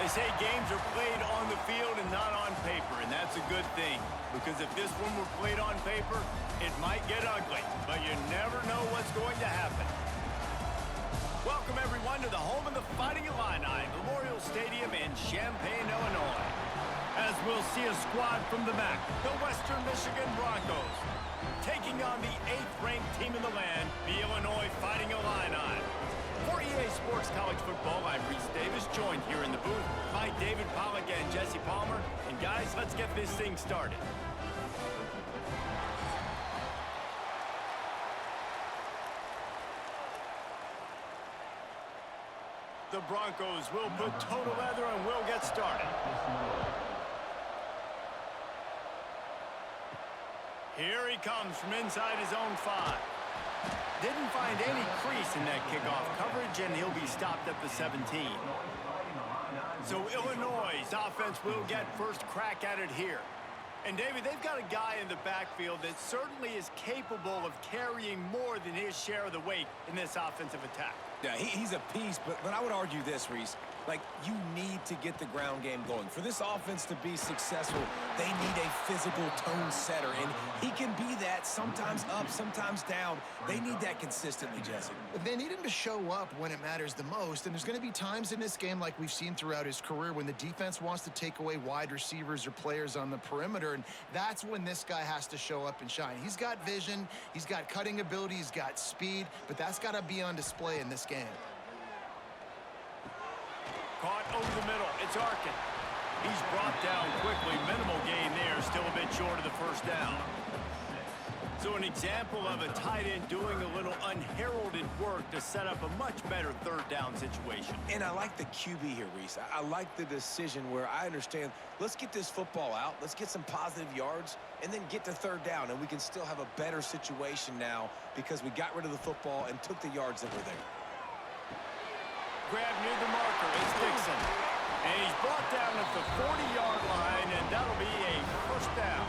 They say games are played on the field and not on paper, and that's a good thing. Because if this one were played on paper, it might get ugly, but you never know what's going to happen. Welcome, everyone, to the home of the Fighting Illini, Memorial Stadium in Champaign, Illinois. As we'll see a squad from the MAC, the Western Michigan Broncos, taking on the 8th-ranked team in the land, the Illinois Fighting Illini. For EA Sports College Football, I'm Reese Davis, joined here in the booth by David Pollack and Jesse Palmer. And guys, let's get this thing started. The Broncos will put total leather and we'll get started. Here he comes from inside his own 5. Didn't find any crease in that kickoff coverage, and he'll be stopped at the 17. So Illinois' offense will get first crack at it here. And, David, they've got a guy in the backfield that certainly is capable of carrying more than his share of the weight in this offensive attack. Yeah, he's a piece, but I would argue this, Reese. Like, you need to get the ground game going. For this offense to be successful, they need a physical tone setter, and he can be that, sometimes up, sometimes down. They need that consistently, Jesse. They need him to show up when it matters the most, and there's going to be times in this game like we've seen throughout his career when the defense wants to take away wide receivers or players on the perimeter, and that's when this guy has to show up and shine. He's got vision, he's got cutting ability, he's got speed, but that's got to be on display in this game. Caught over the middle. It's Arkin. He's brought down quickly. Minimal gain there. Still a bit short of the first down. So an example of a tight end doing a little unheralded work to set up a much better third down situation. And I like the QB here, Reese. I like the decision where I understand, let's get this football out, let's get some positive yards, and then get to third down, and we can still have a better situation now because we got rid of the football and took the yards that were there. Grab near the marker. It's Dixon. And he's brought down at the 40-yard line, and that'll be a first down.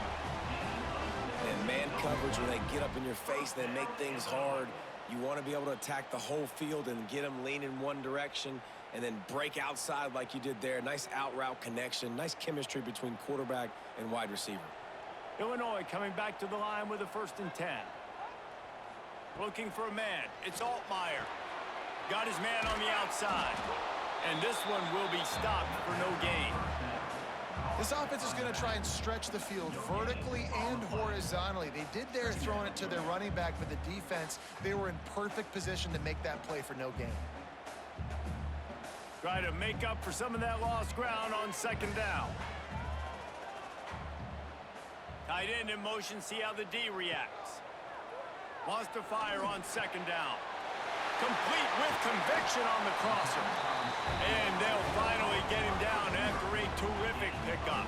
And man coverage, when they get up in your face, they make things hard. You want to be able to attack the whole field and get them lean in one direction and then break outside like you did there. Nice out-route connection, nice chemistry between quarterback and wide receiver. Illinois coming back to the line with a 1st and 10. Looking for a man. It's Altmaier. Got his man on the outside. And this one will be stopped for no gain. This offense is going to try and stretch the field vertically and horizontally. They did there throwing it to their running back, but the defense, they were in perfect position to make that play for no gain. Try to make up for some of that lost ground on 2nd down. Tight end in motion, see how the D reacts. Wants to fire on 2nd down. Complete with conviction on the crosser. And they'll finally get him down after a terrific pickup.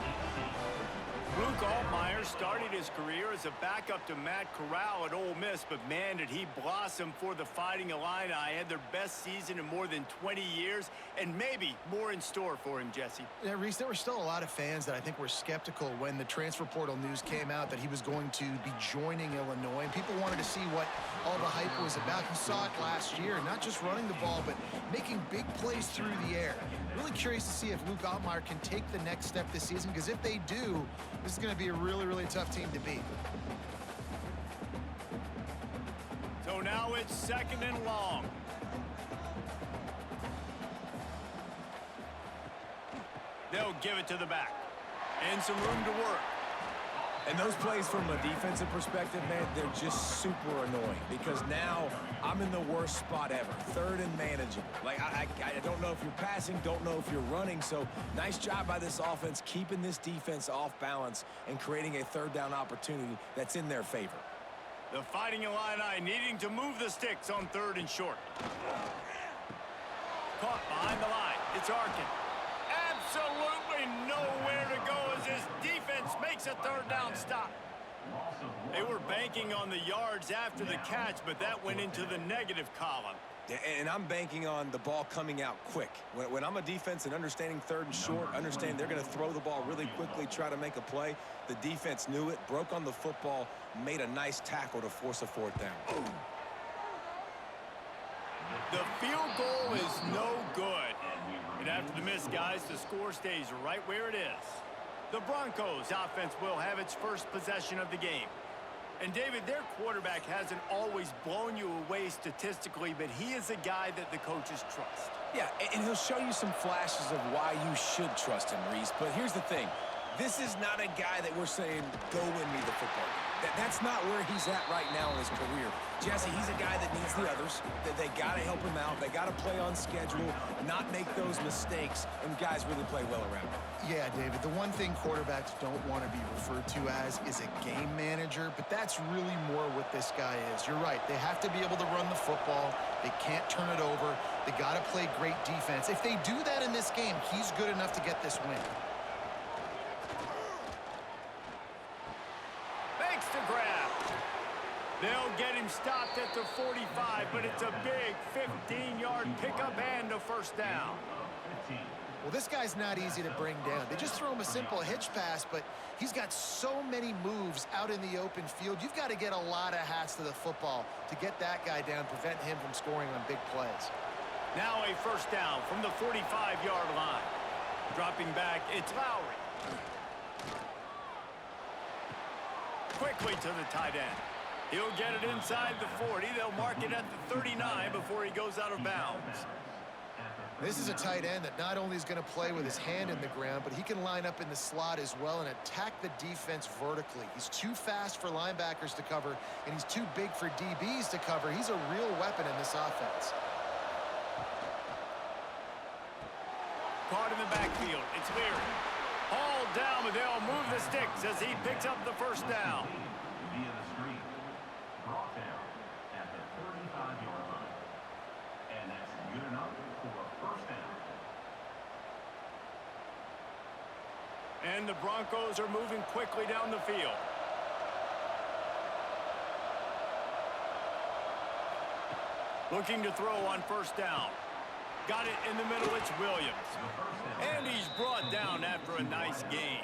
Luke Altmaier started his career as a backup to Matt Corral at Ole Miss, but man, did he blossom for the Fighting Illini. Had their best season in more than 20 years, and maybe more in store for him, Jesse. Yeah, Reese, there were still a lot of fans that I think were skeptical when the transfer portal news came out that he was going to be joining Illinois, and people wanted to see what all the hype was about. You saw it last year, not just running the ball, but making big plays through the air. Really curious to see if Luke Altmaier can take the next step this season, because if they do, this is going to be a really, really tough team to beat. So now it's 2nd and long. They'll give it to the back. And some room to work. And those plays from a defensive perspective, man, they're just super annoying because now I'm in the worst spot ever. 3rd and manageable. Like, I don't know if you're passing, don't know if you're running. So nice job by this offense keeping this defense off balance and creating a 3rd down opportunity that's in their favor. The Fighting Illini needing to move the sticks on 3rd and short. Caught behind the line. It's Arkin. Absolutely nowhere to go as his defense makes a 3rd down stop. They were banking on the yards after the catch, but that went into the negative column. And I'm banking on the ball coming out quick. When I'm a defense and understanding 3rd and short, understand they're going to throw the ball really quickly, try to make a play. The defense knew it, broke on the football, made a nice tackle to force a 4th down. The field goal is no good. And after the miss, guys, the score stays right where it is. The Broncos offense will have its first possession of the game. And, David, their quarterback hasn't always blown you away statistically, but he is a guy that the coaches trust. Yeah, and he'll show you some flashes of why you should trust him, Reese. But here's the thing. This is not a guy that we're saying, go win me the football game. That's not where he's at right now in his career. Jesse, he's a guy that needs the others. That they got to help him out. They got to play on schedule, not make those mistakes, and guys really play well around him. Yeah, David, the one thing quarterbacks don't want to be referred to as is a game manager, but that's really more what this guy is. You're right. They have to be able to run the football. They can't turn it over. They got to play great defense. If they do that in this game, he's good enough to get this win. To grab. They'll get him stopped at the 45, but it's a big 15-yard pickup and a first down. Well, this guy's not easy to bring down. They just throw him a simple hitch pass, but he's got so many moves out in the open field. You've got to get a lot of hats to the football to get that guy down, prevent him from scoring on big plays. Now a first down from the 45-yard line. Dropping back, it's Lowry. Quickly to the tight end. He'll get it inside the 40. They'll mark it at the 39 before he goes out of bounds. This is a tight end that not only is going to play with his hand in the ground, but he can line up in the slot as well and attack the defense vertically. He's too fast for linebackers to cover, and he's too big for DBs to cover. He's a real weapon in this offense. Caught in the backfield. It's Leary. Hauled down, but they'll move the sticks as he picks up the first down. Via the screen. Brought down at the 35-yard line. And that's good enough for a first down. And the Broncos are moving quickly down the field. Looking to throw on first down. Got it in the middle, it's Williams. And he's brought down after a nice gain.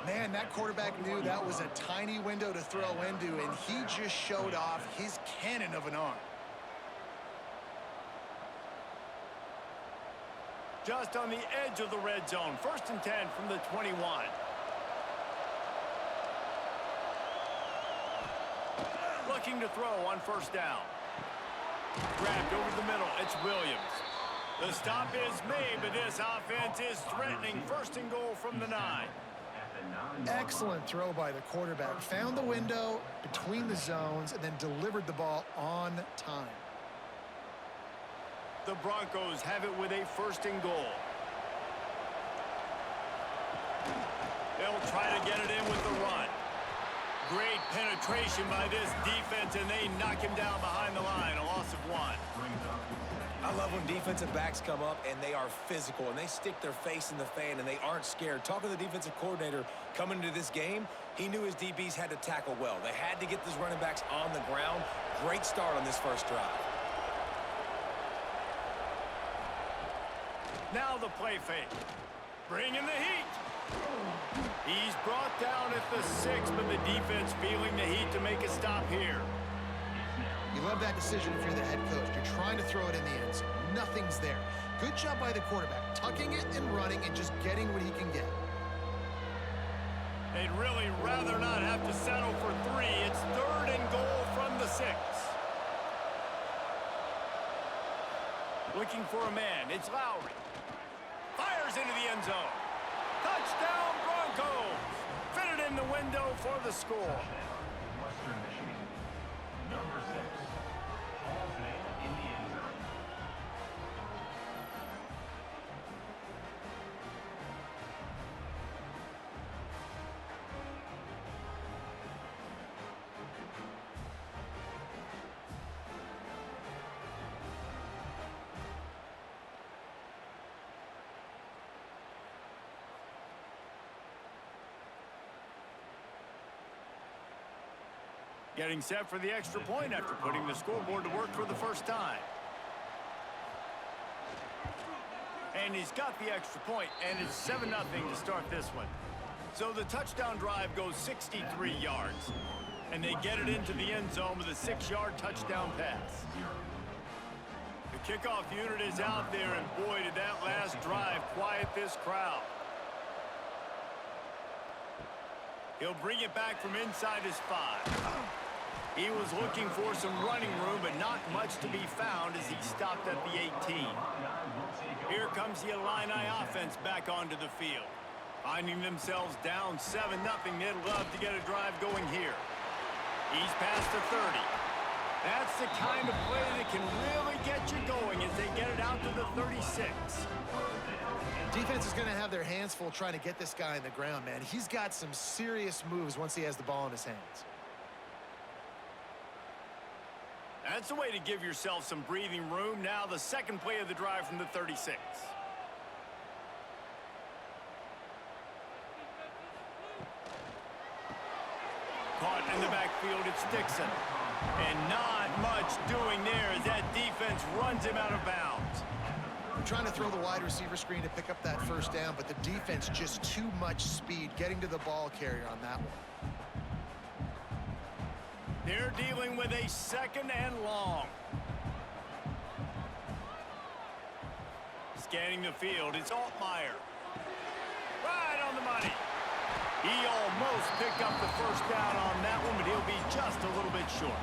Man, that quarterback knew that was a tiny window to throw into, and he just showed off his cannon of an arm. Just on the edge of the red zone. 1st and 10 from the 21. Looking to throw on first down. Grabbed over the middle. It's Williams. The stop is made, but this offense is threatening. 1st and goal from the 9. Excellent throw by the quarterback. Found the window between the zones and then delivered the ball on time. The Broncos have it with a 1st and goal. They'll try to get it in with the run. Great penetration by this defense, and they knock him down behind the line. A loss of 1. I love when defensive backs come up and they are physical and they stick their face in the fan and they aren't scared. Talking to the defensive coordinator coming into this game, he knew his DBs had to tackle well. They had to get these running backs on the ground. Great start on this first drive. Now the play fake. Bring in the heat. He's brought down at the 6, but the defense feeling the heat to make a stop here. You love that decision if you're the head coach. You're trying to throw it in the end zone. Nothing's there. Good job by the quarterback, tucking it and running and just getting what he can get. They'd really rather not have to settle for 3. It's 3rd and goal from the 6. Looking for a man. It's Lowry. Fires into the end zone. Touchdown, Broncos! Fitted in the window for the score. Western Michigan. Number 6. Hall's man in the end zone. Getting set for the extra point after putting the scoreboard to work for the first time. And he's got the extra point, and it's 7-0 to start this one. So the touchdown drive goes 63 yards, and they get it into the end zone with a 6-yard touchdown pass. The Kickoff unit is out there, and boy, did that last drive quiet this crowd. He'll bring it back from inside his 5. He was looking for some running room, but not much to be found as he stopped at the 18. Here comes the Illini offense back onto the field. Finding themselves down 7-0, they'd love to get a drive going here. He's past the 30. That's the kind of play that can really get you going as they get it out to the 36. Defense is going to have their hands full trying to get this guy in the ground, man. He's got some serious moves once he has the ball in his hands. That's the way to give yourself some breathing room. Now the second play of the drive from the 36. Caught in the backfield, it's Dixon. And not much doing there as that defense runs him out of bounds. They're trying to throw the wide receiver screen to pick up that first down, but the defense just too much speed getting to the ball carrier on that one. They're dealing with a 2nd and long. Scanning the field, it's Altmaier. Right on the money. He almost picked up the first down on that one, but he'll be just a little bit short.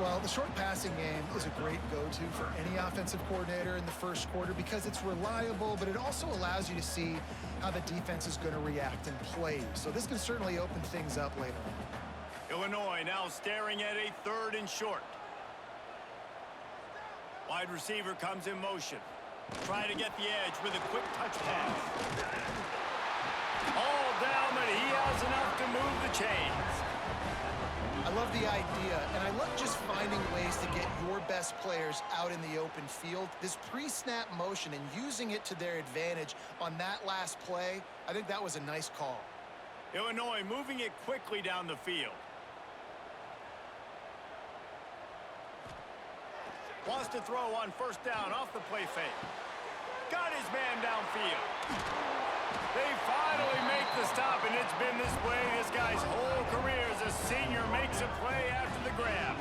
Well, the short passing game is a great go-to for any offensive coordinator in the first quarter because it's reliable, but it also allows you to see how the defense is going to react and play. So this can certainly open things up later on. Illinois now staring at a 3rd and short. Wide receiver comes in motion. Trying to get the edge with a quick touch pass. All down, but he has enough to move the chains. I love the idea, and I love just finding ways to get your best players out in the open field. This pre-snap motion and using it to their advantage on that last play, I think that was a nice call. Illinois moving it quickly down the field. Wants to throw on first down off the play fake. Got his man downfield. They finally make the stop, and it's been this way this guy's whole career as a senior makes a play after the grab.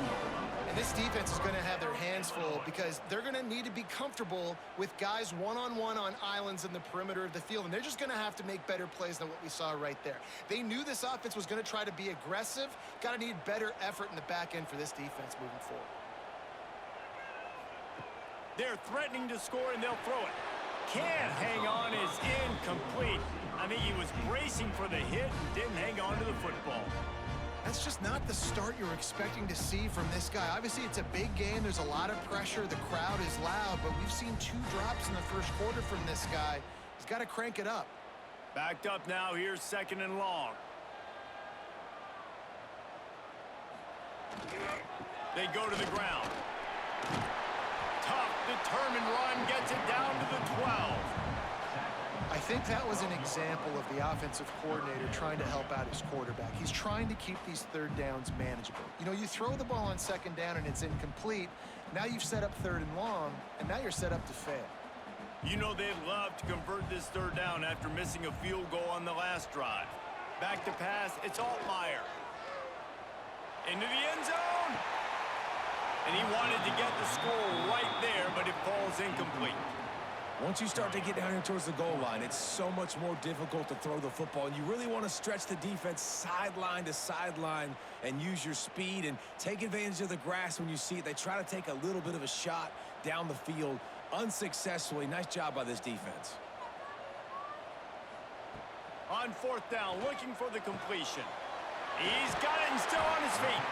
And this defense is going to have their hands full because they're going to need to be comfortable with guys one-on-one on islands in the perimeter of the field, and they're just going to have to make better plays than what we saw right there. They knew this offense was going to try to be aggressive. Got to need better effort in the back end for this defense moving forward. They're threatening to score, and they'll throw it. Can't hang on, is incomplete. I think he was bracing for the hit and didn't hang on to the football. That's just not the start you're expecting to see from this guy. Obviously, it's a big game. There's a lot of pressure. The crowd is loud, but we've seen 2 drops in the first quarter from this guy. He's got to crank it up. Backed up now. Here's 2nd and long. They go to the ground. Tough, determined run gets it down to the 12. I think that was an example of the offensive coordinator trying to help out his quarterback. He's trying to keep these 3rd downs manageable. You know, you throw the ball on 2nd down and it's incomplete. Now you've set up 3rd and long, and now you're set up to fail. You know they'd love to convert this 3rd down after missing a field goal on the last drive. Back to pass, it's Altmaier. Into the end zone. And he wanted to get the score right there, but it falls incomplete. Once you start to get down here towards the goal line, it's so much more difficult to throw the football, and you really want to stretch the defense sideline to sideline and use your speed and take advantage of the grass when you see it. They try to take a little bit of a shot down the field unsuccessfully. Nice job by this defense. On 4th down, looking for the completion. He's got it and still on his feet.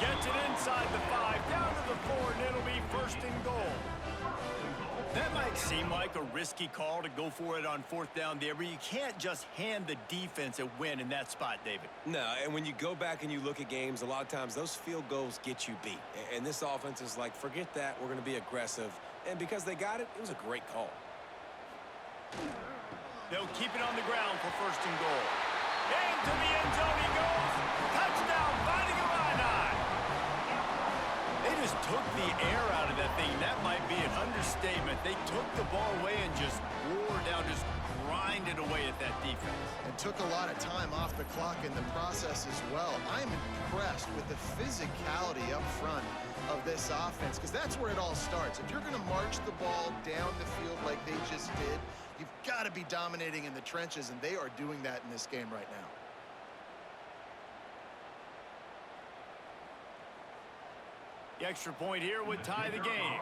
Gets it inside the 5, down to the 4, and it'll be 1st and goal. That might seem like a risky call to go for it on 4th down there, but you can't just hand the defense a win in that spot, David. No, and when you go back and you look at games, a lot of times those field goals get you beat. And this offense is like, forget that, we're going to be aggressive. And because they got it, it was a great call. They'll keep it on the ground for 1st and goal. Into the end zone he goes. Touchdown, Fighting Illini. They just took the air out of that thing. That might be an understatement. They took the ball away and just wore down, just grinded away at that defense. And took a lot of time off the clock in the process as well. I'm impressed with the physicality up front of this offense, because that's where it all starts. If you're going to march the ball down the field like they just did, you've got to be dominating in the trenches, and they are doing that in this game right now. The extra point here would tie the game.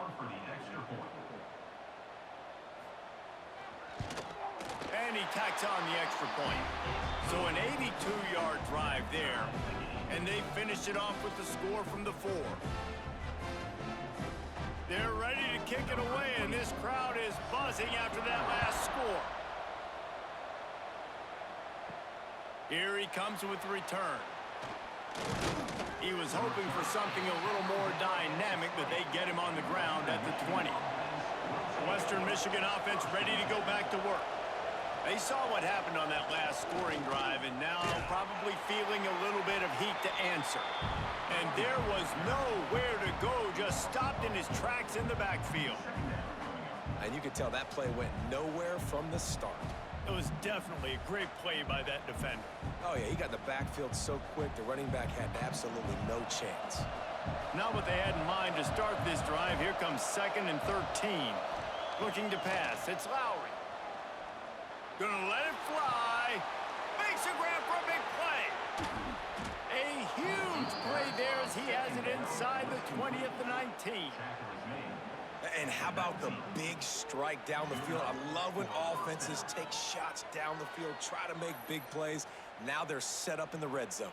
And he tacks on the extra point. So an 82-yard drive there. And they finished it off with the score from the 4. They're ready to kick it away, and this crowd is buzzing after that last score. Here he comes with the return. He was hoping for something a little more dynamic, but they get him on the ground at the 20. Western Michigan offense ready to go back to work. They saw what happened on that last scoring drive, and now probably feeling a little bit of heat to answer. And there was nowhere to go, just stopped in his tracks in the backfield. And you could tell that play went nowhere from the start. It was definitely a great play by that defender. Oh, yeah, he got in the backfield so quick, the running back had absolutely no chance. Not what they had in mind to start this drive. Here comes 2nd and 13. Looking to pass. It's Lowry. Gonna let it fly. Makes a grab for a big play. A huge play there as he has it inside the 20 at the 19. And how about the big strike down the field? I love when offenses take shots down the field, try to make big plays. Now they're set up in the red zone.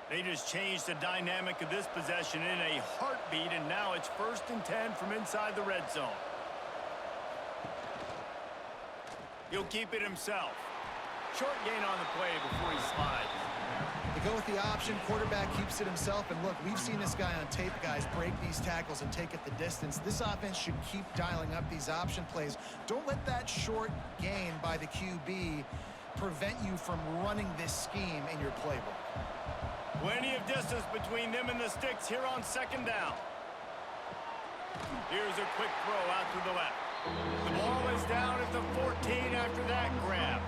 They just changed the dynamic of this possession in a heartbeat, and now it's 1st and 10 from inside the red zone. He'll keep it himself. Short gain on the play before he slides. They go with the option. Quarterback keeps it himself. And look, we've seen this guy on tape, guys, break these tackles and take it the distance. This offense should keep dialing up these option plays. Don't let that short gain by the QB prevent you from running this scheme in your playbook. Plenty of distance between them and the sticks here on 2nd down. Here's a quick throw out to the left. The ball is down at the 14 after that grab.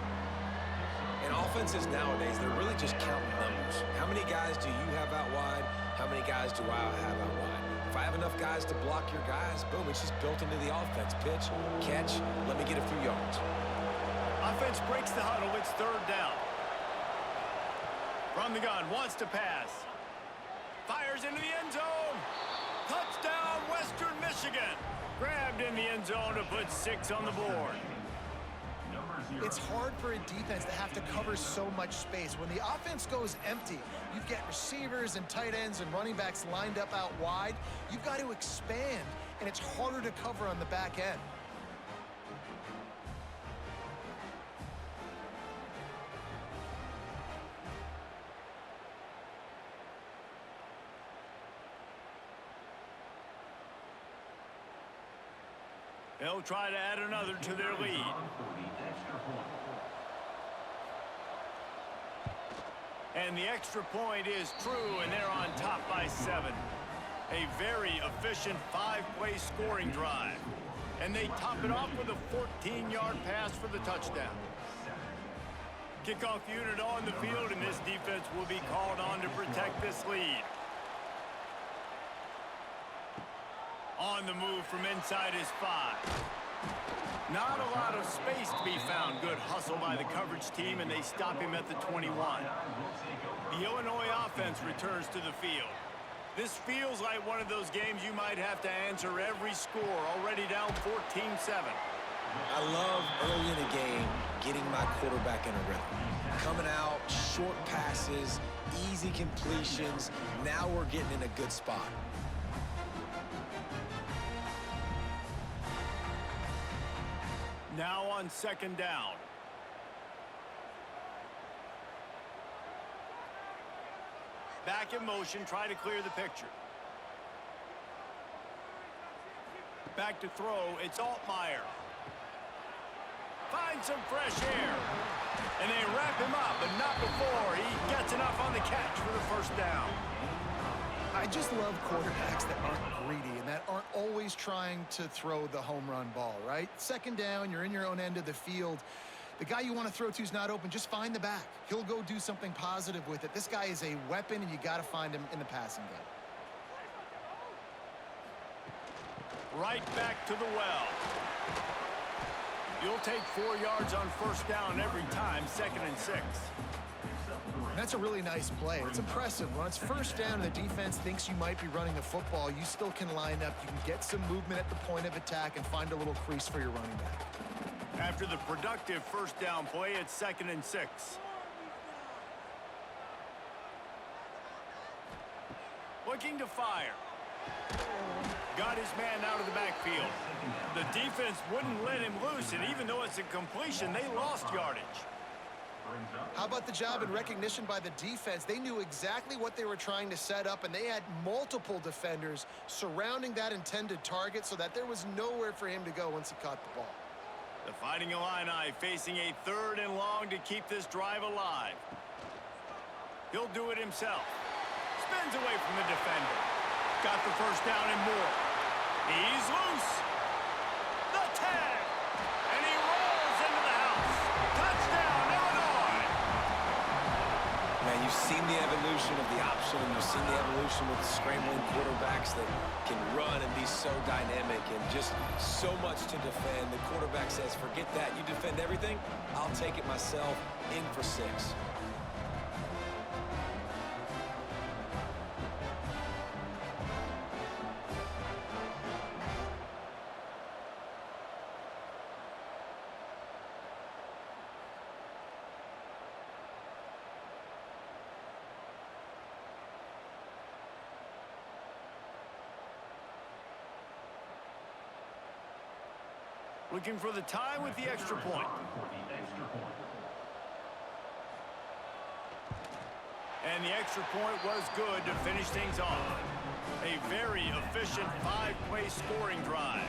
And offenses nowadays, they're really just counting numbers. How many guys do you have out wide? How many guys do I have out wide? If I have enough guys to block your guys, boom, it's just built into the offense. Pitch, catch, let me get a few yards. Offense breaks the huddle. It's 3rd down. From the gun, wants to pass. Fires into the end zone. Touchdown, Western Michigan. Grabbed in the end zone to put 6 on the board. It's hard for a defense to have to cover so much space. When the offense goes empty, you get receivers and tight ends and running backs lined up out wide. You've got to expand, and it's harder to cover on the back end. They'll try to add another to their lead. And the extra point is true, and they're on top by 7. A very efficient 5-play scoring drive. And they top it off with a 14-yard pass for the touchdown. Kickoff unit on the field, and this defense will be called on to protect this lead. On the move from inside his 5. Not a lot of space to be found. Good hustle by the coverage team, and they stop him at the 21. The Illinois offense returns to the field. This feels like one of those games you might have to answer every score. Already down 14-7. I love early in a game getting my quarterback in a rhythm. Coming out, short passes, easy completions. Now we're getting in a good spot. Now on 2nd down. Back in motion, try to clear the picture. Back to throw, it's Altmaier. Finds some fresh air. And they wrap him up, but not before he gets enough on the catch for the 1st down. just love quarterbacks that aren't greedy and that aren't always trying to throw the home run ball, right? Second down, you're in your own end of the field. The guy you want to throw to is not open. Just find the back. He'll go do something positive with it. This guy is a weapon, and you got to find him in the passing game. Right back to the well. You'll take 4 yards on first down every time, 2nd and 6. That's a really nice play. It's impressive. When it's first down and the defense thinks you might be running the football, you still can line up. You can get some movement at the point of attack and find a little crease for your running back. After the productive first down play, it's 2nd and 6. Looking to fire. Got his man out of the backfield. The defense wouldn't let him loose, and even though it's a completion, they lost yardage. How about the job and recognition by the defense? They knew exactly what they were trying to set up, and they had multiple defenders surrounding that intended target so that there was nowhere for him to go once he caught the ball. The Fighting Illini facing a 3rd and long to keep this drive alive. He'll do it himself. Spins away from the defender. Got the first down and more. He's loose. The tag. And he rolls into the house. Touchdown, Illinois. Man, you've seen the evolution of the option, and you've seen the evolution with scrambling quarterbacks that can run and be so dynamic and just so much to defend. The quarterback says, forget that. You defend everything, I'll take it myself. In for 6. Looking for the tie with the extra point. And the extra point was good to finish things off. A very efficient 5-play scoring drive.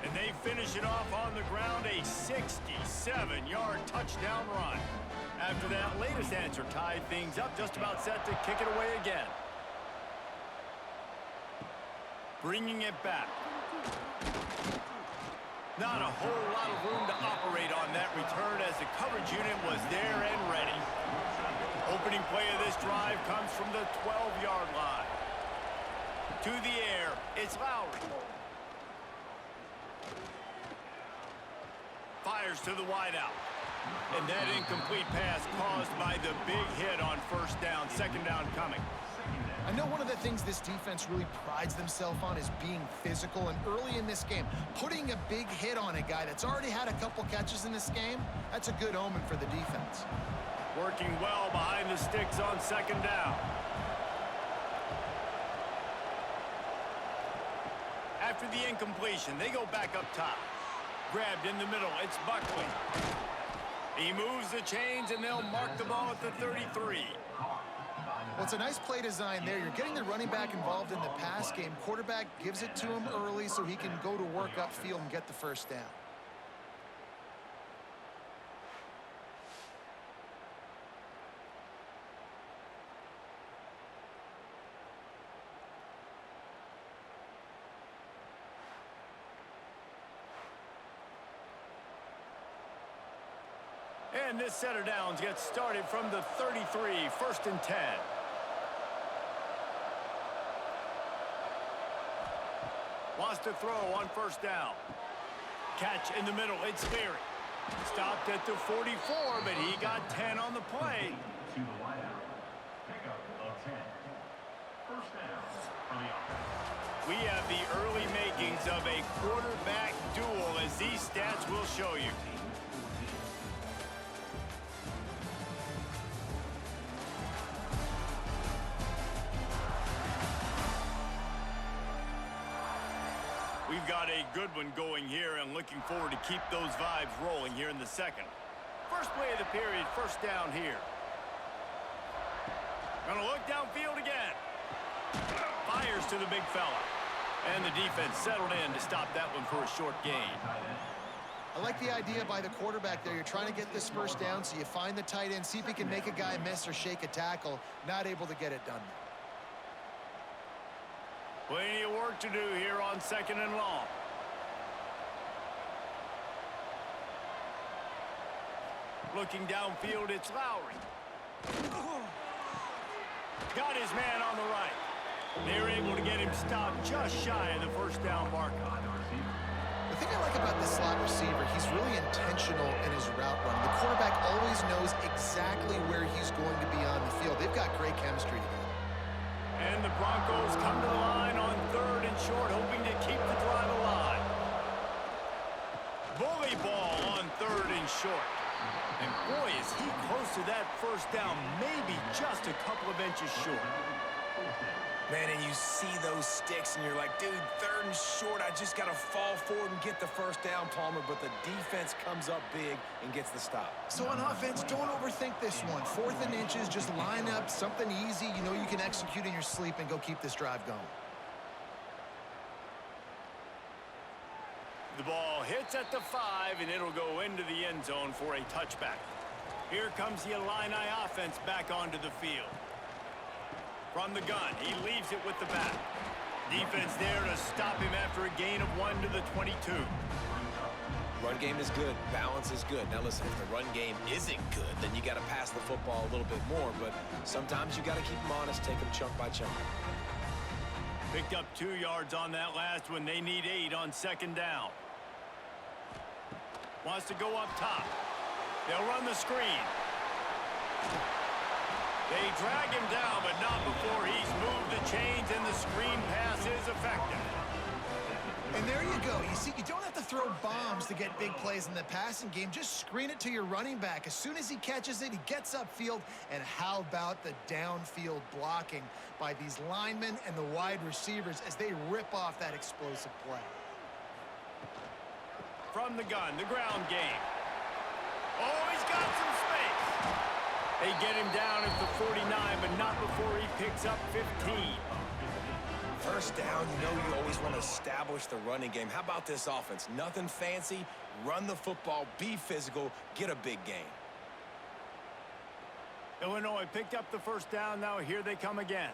And they finish it off on the ground, a 67-yard touchdown run. After that latest answer tied things up, just about set to kick it away again. Bringing it back. Not a whole lot of room to operate on that return as the coverage unit was there and ready. Opening play of this drive comes from the 12-yard line. To the air, it's Lowry. Fires to the wideout. And that incomplete pass caused by the big hit on first down, 2nd down coming. I know one of the things this defense really prides themselves on is being physical, and early in this game, putting a big hit on a guy that's already had a couple catches in this game, that's a good omen for the defense. Working well behind the sticks on 2nd down. After the incompletion, they go back up top. Grabbed in the middle, it's Buckley. He moves the chains, and they'll mark the ball at the 33. Well, it's a nice play design there. You're getting the running back involved in the pass game. Quarterback gives it to him early so he can go to work upfield and get the first down. And this set of downs gets started from the 33, 1st and 10. Wants to throw on first down. Catch in the middle, it's Leary. Stopped at the 44, but he got 10 on the play. To the wideout. Pickup of 10. First down for the offense. We have the early makings of a quarterback duel, as these stats will show you. We've got a good one going here, and looking forward to keep those vibes rolling here in the second. First play of the period, first down here. Gonna look downfield again. Fires to the big fella. And the defense settled in to stop that one for a short gain. I like the idea by the quarterback there. You're trying to get this first down, so you find the tight end, see if he can make a guy miss or shake a tackle. Not able to get it done. Plenty of work to do here on 2nd and long. Looking downfield, it's Lowry. Got his man on the right. They're able to get him stopped just shy of the first down marker. The thing I like about this slot receiver, he's really intentional in his route run. The quarterback always knows exactly where he's going to be on the field. They've got great chemistry together. And the Broncos come to the line on 3rd and short, hoping to keep the drive alive. Bully ball on 3rd and short. And boy, is he close to that first down, maybe just a couple of inches short. Man, and you see those sticks, and you're like, dude, 3rd and short, I just got to fall forward and get the first down, Palmer, but the defense comes up big and gets the stop. So on offense, don't overthink this one. 4th and inches, just line up something easy. You know you can execute in your sleep and go keep this drive going. The ball hits at the 5, and it'll go into the end zone for a touchback. Here comes the Illini offense back onto the field. From the gun, he leaves it with the back. Defense there to stop him after a gain of 1 to the 22. Run game is good. Balance is good. Now listen, if the run game isn't good, then you got to pass the football a little bit more. But sometimes you got to keep them honest, take them chunk by chunk. Picked up 2 yards on that last one. They need 8 on 2nd down. Wants to go up top. They'll run the screen. They drag him down, but not before he's moved the chains, and the screen pass is effective. And there you go. You see, you don't have to throw bombs to get big plays in the passing game. Just screen it to your running back. As soon as he catches it, he gets upfield. And how about the downfield blocking by these linemen and the wide receivers as they rip off that explosive play? From the gun, the ground game. Oh, he's got some space. They get him down at the 49, but not before he picks up 15. First down, you know you always want to establish the running game. How about this offense? Nothing fancy. Run the football, be physical, get a big gain. Illinois picked up the first down. Now here they come again.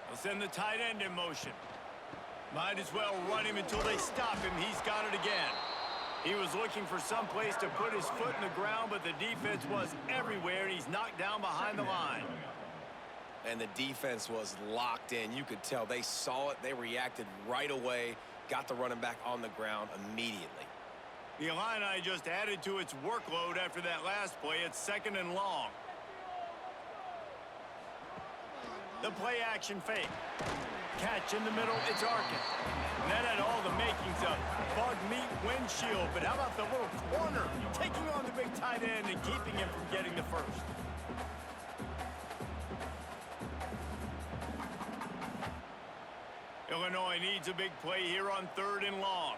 They'll send the tight end in motion. Might as well run him until they stop him. He's got it again. He was looking for some place to put his foot in the ground, but the defense was everywhere, and he's knocked down behind the line. And the defense was locked in. You could tell they saw it. They reacted right away, got the running back on the ground immediately. The Illini just added to its workload after that last play. It's 2nd and long. The play action fake. Catch in the middle, it's Arkin. And that had all the makings of bug meat windshield, but how about the little corner taking on the big tight end and keeping him from getting the first? Illinois needs a big play here on 3rd and long.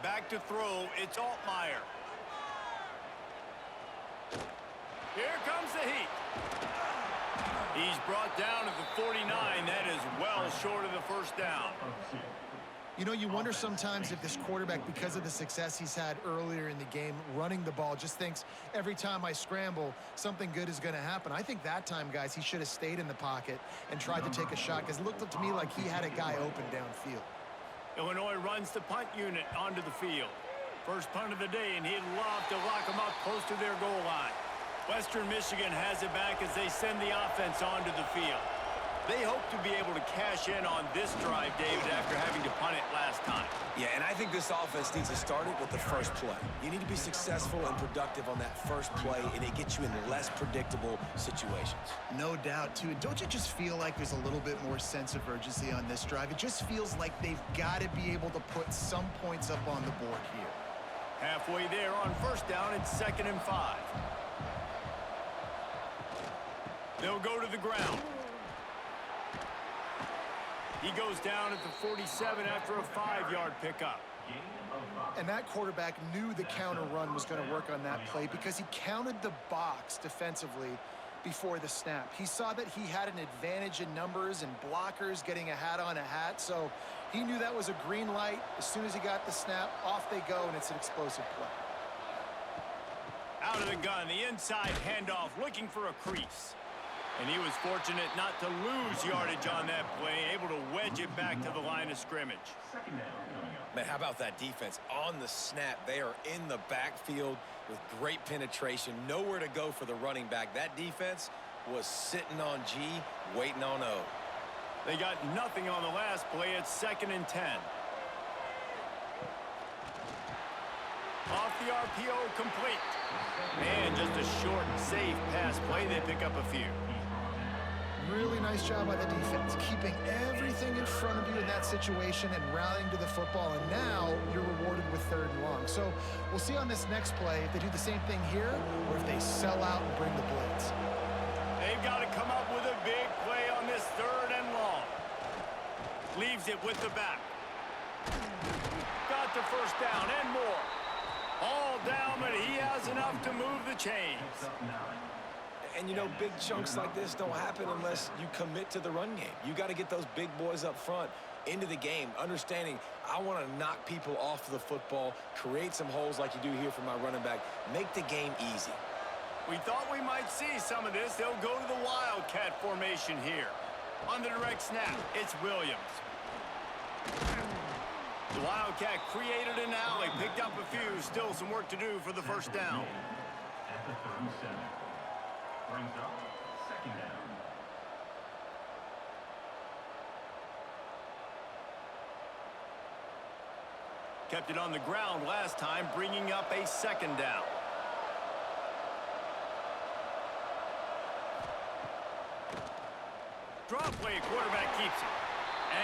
Back to throw, it's Altmaier. Here comes the heat. He's brought down at the 49. That is well short of the first down. You know, you wonder sometimes if this quarterback, because of the success he's had earlier in the game, running the ball, just thinks every time I scramble, something good is going to happen. I think that time, guys, he should have stayed in the pocket and tried to take a shot, because it looked to me like he had a guy open downfield. Illinois runs the punt unit onto the field. First punt of the day, and he'd love to lock them up close to their goal line. Western Michigan has it back as they send the offense onto the field. They hope to be able to cash in on this drive, David, after having to punt it last time. Yeah, and I think this offense needs to start it with the first play. You need to be successful and productive on that first play, and it gets you in less predictable situations. No doubt, too. And don't you just feel like there's a little bit more sense of urgency on this drive? It just feels like they've got to be able to put some points up on the board here. Halfway there on first down, it's 2nd and 5. They'll go to the ground. He goes down at the 47 after a 5-yard pickup. And that quarterback knew the counter run was going to work on that play because he counted the box defensively before the snap. He saw that he had an advantage in numbers and blockers getting a hat on a hat, so he knew that was a green light. As soon as he got the snap, off they go, and it's an explosive play. Out of the gun, the inside handoff, looking for a crease. And he was fortunate not to lose yardage on that play, able to wedge it back to the line of scrimmage. Second down coming up. Man, how about that defense? On the snap, they are in the backfield with great penetration. Nowhere to go for the running back. That defense was sitting on G, waiting on O. They got nothing on the last play. It's 2nd and 10. Off the RPO, complete. And just a short, safe pass play. They pick up a few. Really nice job by the defense, keeping everything in front of you in that situation and rallying to the football. And now you're rewarded with 3rd and long. So we'll see on this next play if they do the same thing here or if they sell out and bring the blitz. They've got to come up with a big play on this 3rd and long. Leaves it with the back. Got the first down and more. All down, but he has enough to move the chains. And, you know, big chunks like this don't happen unless you commit to the run game. You got to get those big boys up front into the game, understanding I want to knock people off the football, create some holes like you do here for my running back, make the game easy. We thought we might see some of this. They'll go to the Wildcat formation here. On the direct snap, it's Williams. The Wildcat created an alley, picked up a few, still some work to do for the first down. At the 37. Brings up 2nd down. Kept it on the ground last time, bringing up a 2nd down. Drop play, quarterback keeps it.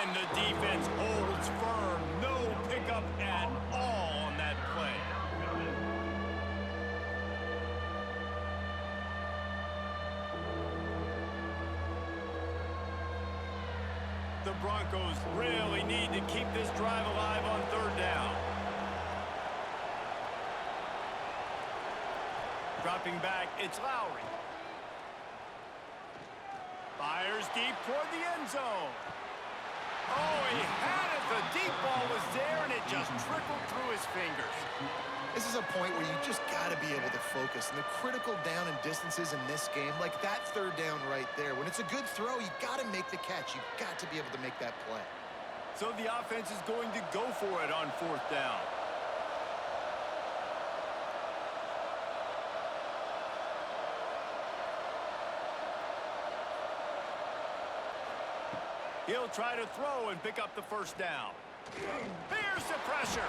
And the defense holds firm. No pickup at all on that play. The Broncos really need to keep this drive alive on 3rd down. Dropping back, it's Lowry. Fires deep toward the end zone. Oh, he had it. The deep ball was there, and it just trickled through his fingers. This is a point where you just got to be able to focus. And the critical down and distances in this game, like that 3rd down right there, when it's a good throw, you got to make the catch. You got to be able to make that play. So the offense is going to go for it on 4th down. He'll try to throw and pick up the first down. Here's the pressure.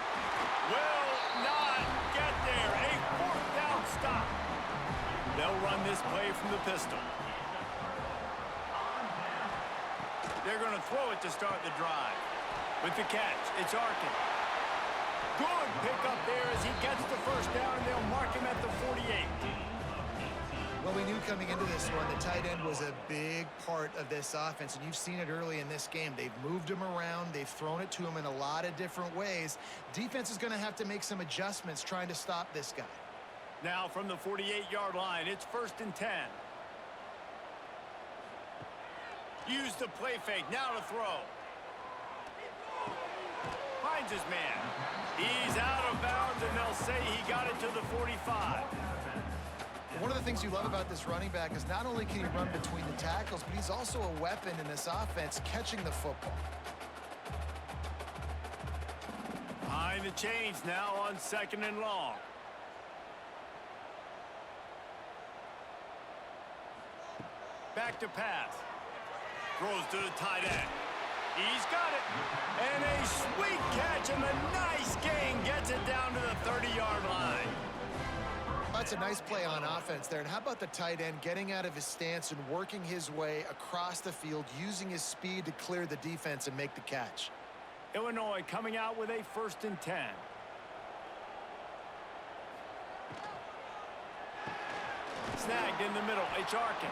Will not get there. A 4th down stop. They'll run this play from the pistol. They're going to throw it to start the drive. With the catch, it's Arkin. Good pickup there as he gets the first down, and they'll mark him at the 48. Well, we knew coming into this one, the tight end was a big part of this offense, and you've seen it early in this game. They've moved him around. They've thrown it to him in a lot of different ways. Defense is going to have to make some adjustments trying to stop this guy. Now from the 48-yard line, it's 1st and 10. Use the play fake, now to throw. Finds his man. He's out of bounds, and they'll say he got it to the 45. One of the things you love about this running back is not only can he run between the tackles, but he's also a weapon in this offense, catching the football. Behind the chains now on 2nd and long. Back to pass. Throws to the tight end. He's got it. And a sweet catch, and a nice gain gets it down to the 30-yard line. That's a nice play on offense there. And how about the tight end getting out of his stance and working his way across the field, using his speed to clear the defense and make the catch. Illinois coming out with a 1st and 10. Snagged in the middle. It's Arkin.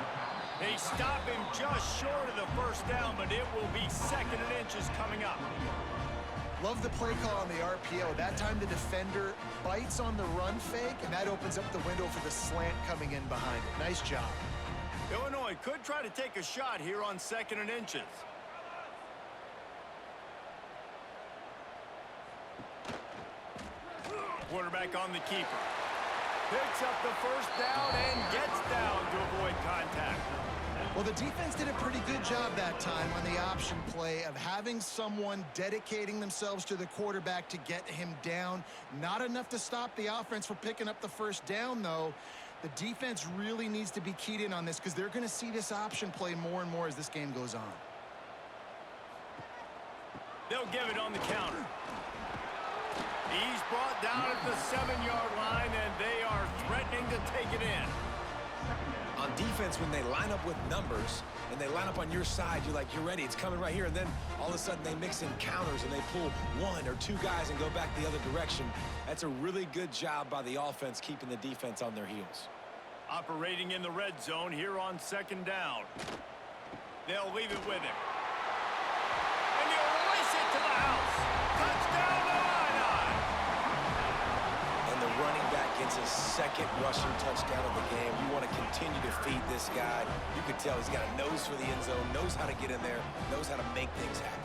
They stop him just short of the first down, but it will be 2nd and inches coming up. Love the play call on the RPO. That time the defender bites on the run fake, and that opens up the window for the slant coming in behind it. Nice job. Illinois could try to take a shot here on 2nd and inches. Quarterback on the keeper. Picks up the first down and gets down to avoid contact. Well, the defense did a pretty good job that time on the option play of having someone dedicating themselves to the quarterback to get him down. Not enough to stop the offense from picking up the first down, though. The defense really needs to be keyed in on this because they're going to see this option play more and more as this game goes on. They'll give it on the counter. He's brought down at the 7-yard line, and they are threatening to take it in. On defense, when they line up with numbers and they line up on your side, you're like, you're ready, it's coming right here. And then all of a sudden they mix in counters and they pull 1 or 2 guys and go back the other direction. That's a really good job by the offense keeping the defense on their heels. Operating in the red zone here on 2nd down. They'll leave it with him. And he'll race it to the house. Touchdown, Illini! And the running back gets his 2nd rushing touchdown of the game. You want to continue to feed this guy. You can tell he's got a nose for the end zone, knows how to get in there, knows how to make things happen.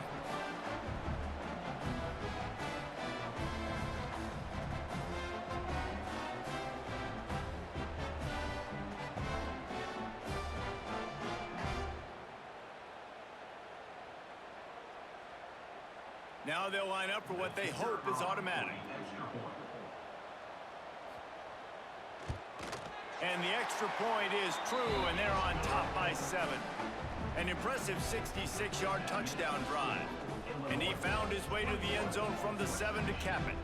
Now they'll line up for what they hope is automatic. And the extra point is true, and they're on top by 7. An impressive 66-yard touchdown drive. And he found his way to the end zone from the 7 to cap it.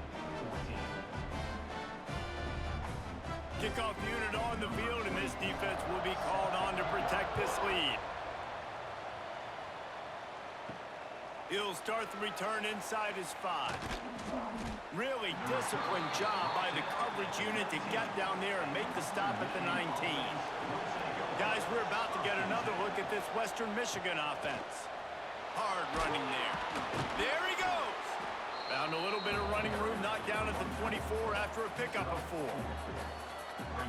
Kickoff unit on the field, and this defense will be called on to protect this lead. He'll start the return inside his 5. Really disciplined job by the coverage unit to get down there and make the stop at the 19. Guys, we're about to get another look at this Western Michigan offense. Hard running there. There he goes. Found a little bit of running room, knocked down at the 24 after a pickup of 4.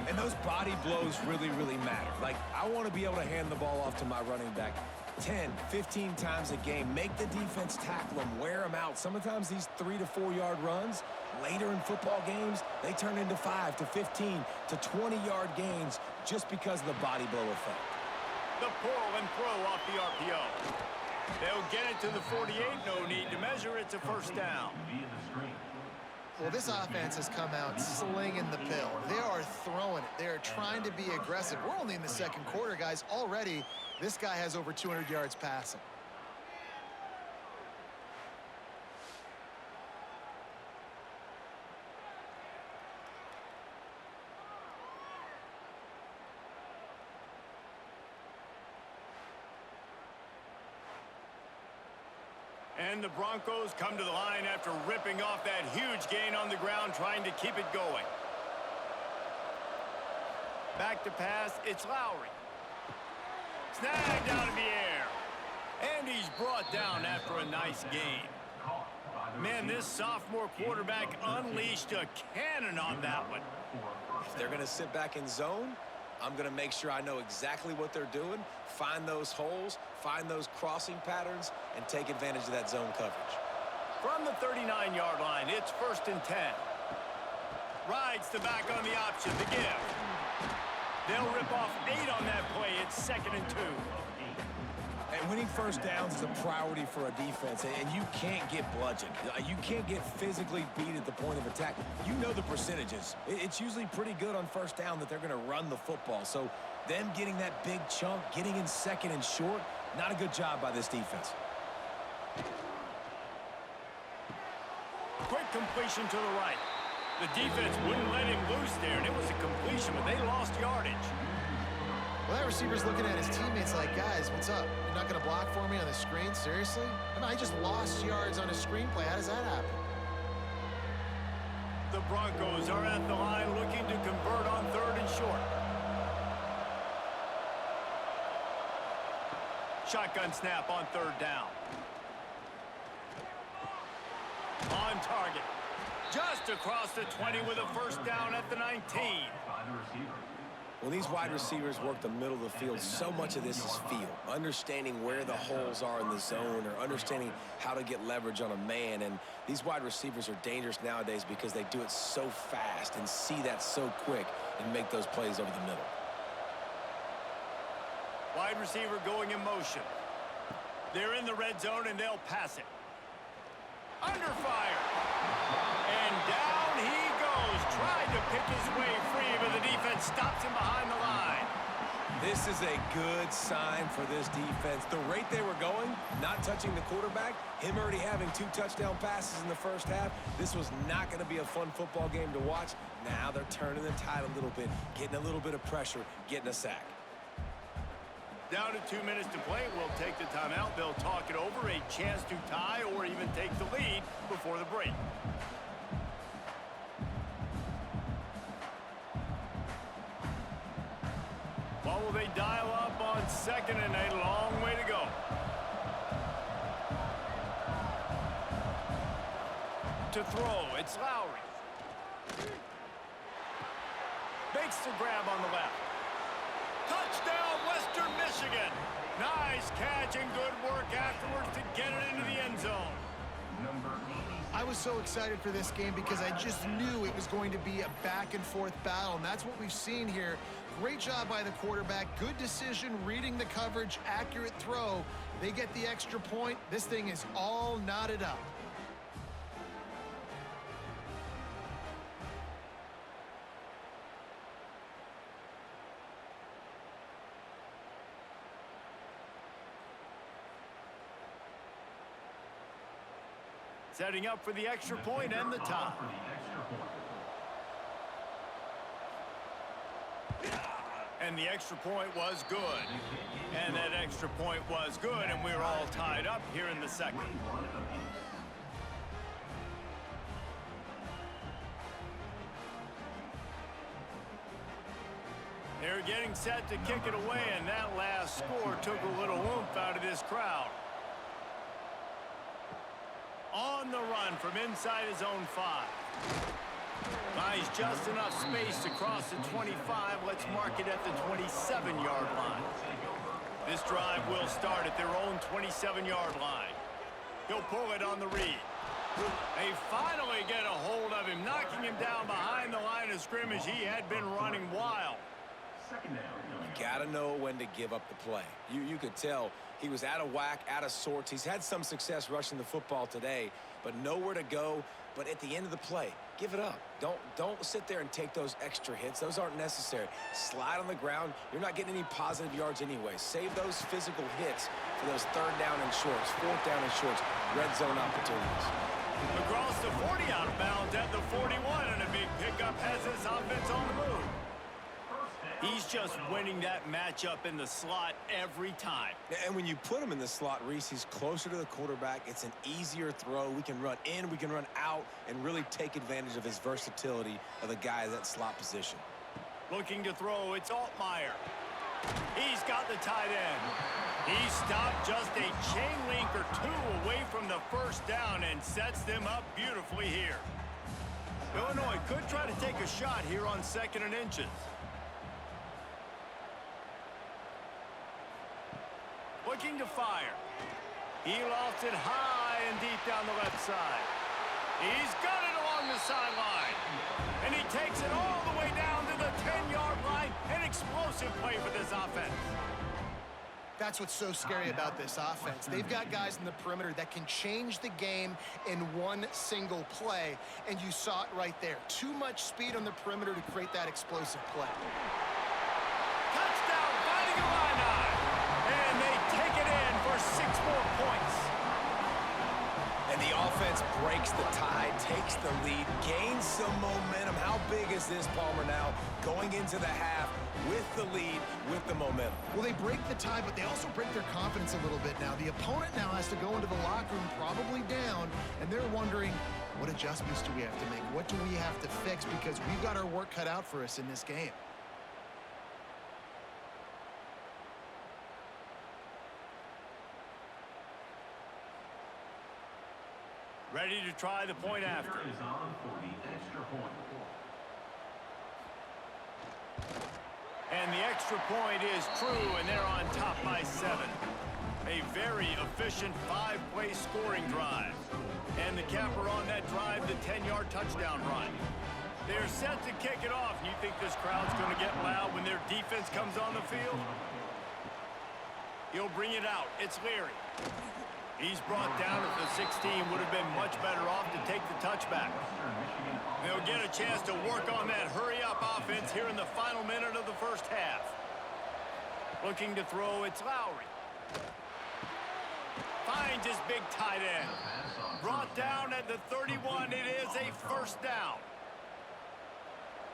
And those body blows really, really matter. Like, I want to be able to hand the ball off to my running back 10, 15 times a game. Make the defense tackle them, wear them out. Sometimes these 3 to 4 yard runs, later in football games, they turn into 5 to 15 to 20-yard gains just because of the body blow effect. The pull and throw off the RPO. They'll get it to the 48. No need to measure. It's a first down. Well, this offense has come out slinging the pill. They are throwing it. They are trying to be aggressive. We're only in the 2nd quarter, guys. Already, this guy has over 200 yards passing. And the Broncos come to the line after ripping off that huge gain on the ground, trying to keep it going. Back to pass, it's Lowry. Snagged out of the air. And he's brought down after a nice gain. Man, this sophomore quarterback unleashed a cannon on that one. If they're going to sit back in zone, I'm going to make sure I know exactly what they're doing, find those holes, find those crossing patterns, and take advantage of that zone coverage. From the 39-yard line, it's 1st and 10. Rides the back on the option, the give. They'll rip off 8 on that play. It's 2nd and 2. And winning first downs is a priority for a defense, and you can't get bludgeoned. You can't get physically beat at the point of attack. You know the percentages. It's usually pretty good on first down that they're going to run the football. So them getting that big chunk, getting in 2nd and short, not a good job by this defense. Quick completion to the right. The defense wouldn't let him loose there, and it was a completion, but they lost yardage. Well, that receiver's looking at his teammates like, guys, what's up? You're not going to block for me on the screen? Seriously? I mean, I just lost yards on a screenplay. How does that happen? The Broncos are at the line looking to convert on 3rd and short. Shotgun snap on 3rd down. On target. Just across the 20 with a first down at the 19. When these wide receivers work the middle of the field, so much of this is feel. Understanding where the holes are in the zone or understanding how to get leverage on a man. And these wide receivers are dangerous nowadays because they do it so fast and see that so quick and make those plays over the middle. Wide receiver going in motion. They're in the red zone, and they'll pass it. Under fire. And down he goes. Tried to pick his way free, but the defense stops him behind the line. This is a good sign for this defense. The rate they were going, not touching the quarterback, him already having 2 touchdown passes in the first half, this was not going to be a fun football game to watch. Now they're turning the tide a little bit, getting a little bit of pressure, getting a sack. Down to 2 minutes to play. We'll take the timeout. They'll talk it over. A chance to tie or even take the lead before the break. What will they dial up on second and a long way to go? To throw, it's Lowry. Makes the grab on the left. Touchdown, Western Michigan. Nice catch and good work afterwards to get it into the end zone. I was so excited for this game because I just knew it was going to be a back-and-forth battle, and that's what we've seen here. Great job by the quarterback. Good decision, reading the coverage, accurate throw. They get the extra point. This thing is all knotted up. Setting up for the extra point and the tie. And the extra point was good. And that extra point was good, and we're all tied up here in the second. They're getting set to kick it away, and that last score took a little oomph out of this crowd. On the run from inside his own 5. Buys just enough space to cross the 25. Let's mark it at the 27-yard line. This drive will start at their own 27-yard line. He'll pull it on the read. They finally get a hold of him, knocking him down behind the line of scrimmage. He had been running wild. You got to know when to give up the play. You could tell he was out of whack, out of sorts. He's had some success rushing the football today, but nowhere to go. But at the end of the play, give it up. Don't sit there and take those extra hits. Those aren't necessary. Slide on the ground. You're not getting any positive yards anyway. Save those physical hits for those 3rd down and shorts, 4th down and shorts, red zone opportunities. Across the 40, out of bounds at the 41, and a big pickup has his offense on the move. He's just winning that matchup in the slot every time. And when you put him in the slot, Reese, he's closer to the quarterback. It's an easier throw. We can run in, we can run out, and really take advantage of his versatility of the guy at that slot position. Looking to throw, it's Altmaier. He's got the tight end. He stopped just a chain link or 2 away from the first down and sets them up beautifully here. Illinois could try to take a shot here on 2nd and inches. Looking to fire. He lofts it high and deep down the left side. He's got it along the sideline. And he takes it all the way down to the 10-yard line. An explosive play for this offense. That's what's so scary about this offense. They've got guys in the perimeter that can change the game in one single play, and you saw it right there. Too much speed on the perimeter to create that explosive play. Touchdown, Fighting Illini. And they take it in for 6 more points. And the offense breaks the tie, takes the lead, gains some momentum. How big is this, Palmer, now going into the half with the lead, with the momentum? Well, they break the tie, but they also break their confidence a little bit now. The opponent now has to go into the locker room probably down, and they're wondering, what adjustments do we have to make? What do we have to fix? Because we've got our work cut out for us in this game. Ready to try the point after. Is on for the extra point. And the extra point is true, and they're on top by 7. A very efficient 5-play scoring drive. And the capper on that drive, the 10-yard touchdown run. They're set to kick it off. You think this crowd's going to get loud when their defense comes on the field? He'll bring it out. It's Leary. He's brought down at the 16. Would have been much better off to take the touchback. They'll get a chance to work on that hurry-up offense here in the final minute of the first half. Looking to throw, it's Lowry. Finds his big tight end. Brought down at the 31. It is a first down.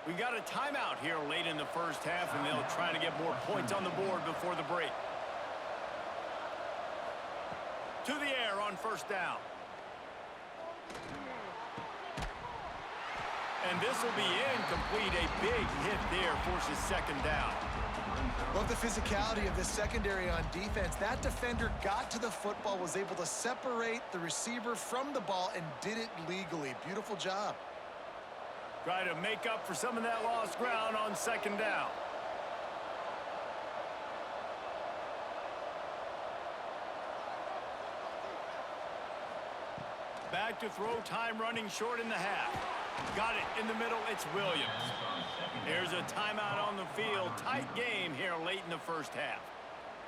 We got a timeout here late in the first half, and they'll try to get more points on the board before the break. To the air on first down. And this will be incomplete. A big hit there forces second down. Love the physicality of this secondary on defense. That defender got to the football, was able to separate the receiver from the ball, and did it legally. Beautiful job. Try to make up for some of that lost ground on second down. Back to throw, time running short in the half. Got it in the middle, it's Williams. There's a timeout on the field. Tight game here late in the first half.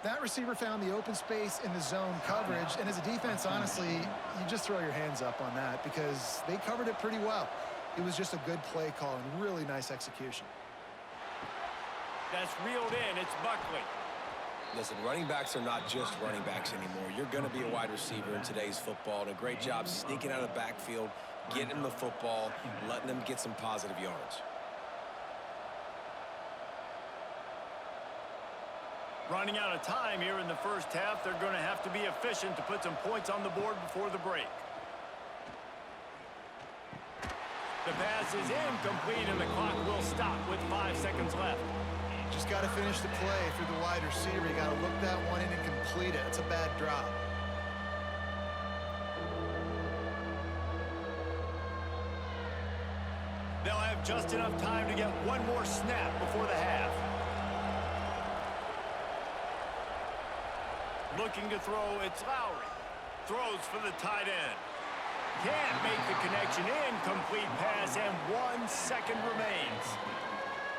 That receiver found the open space in the zone coverage, and as a defense, honestly, you just throw your hands up on that because they covered it pretty well. It was just a good play call and really nice execution. That's reeled in. It's Buckley. Listen, running backs are not just running backs anymore. You're going to be a wide receiver in today's football. And a great job sneaking out of the backfield, getting them the football, letting them get some positive yards. Running out of time here in the first half. They're going to have to be efficient to put some points on the board before the break. The pass is incomplete, and the clock will stop with 5 seconds left. Just got to finish the play for the wide receiver. You got to look that one in and complete it. It's a bad drop. They'll have just enough time to get one more snap before the half. Looking to throw, it's Lowry. Throws for the tight end. Can't make the connection. Incomplete pass, and 1 second remains.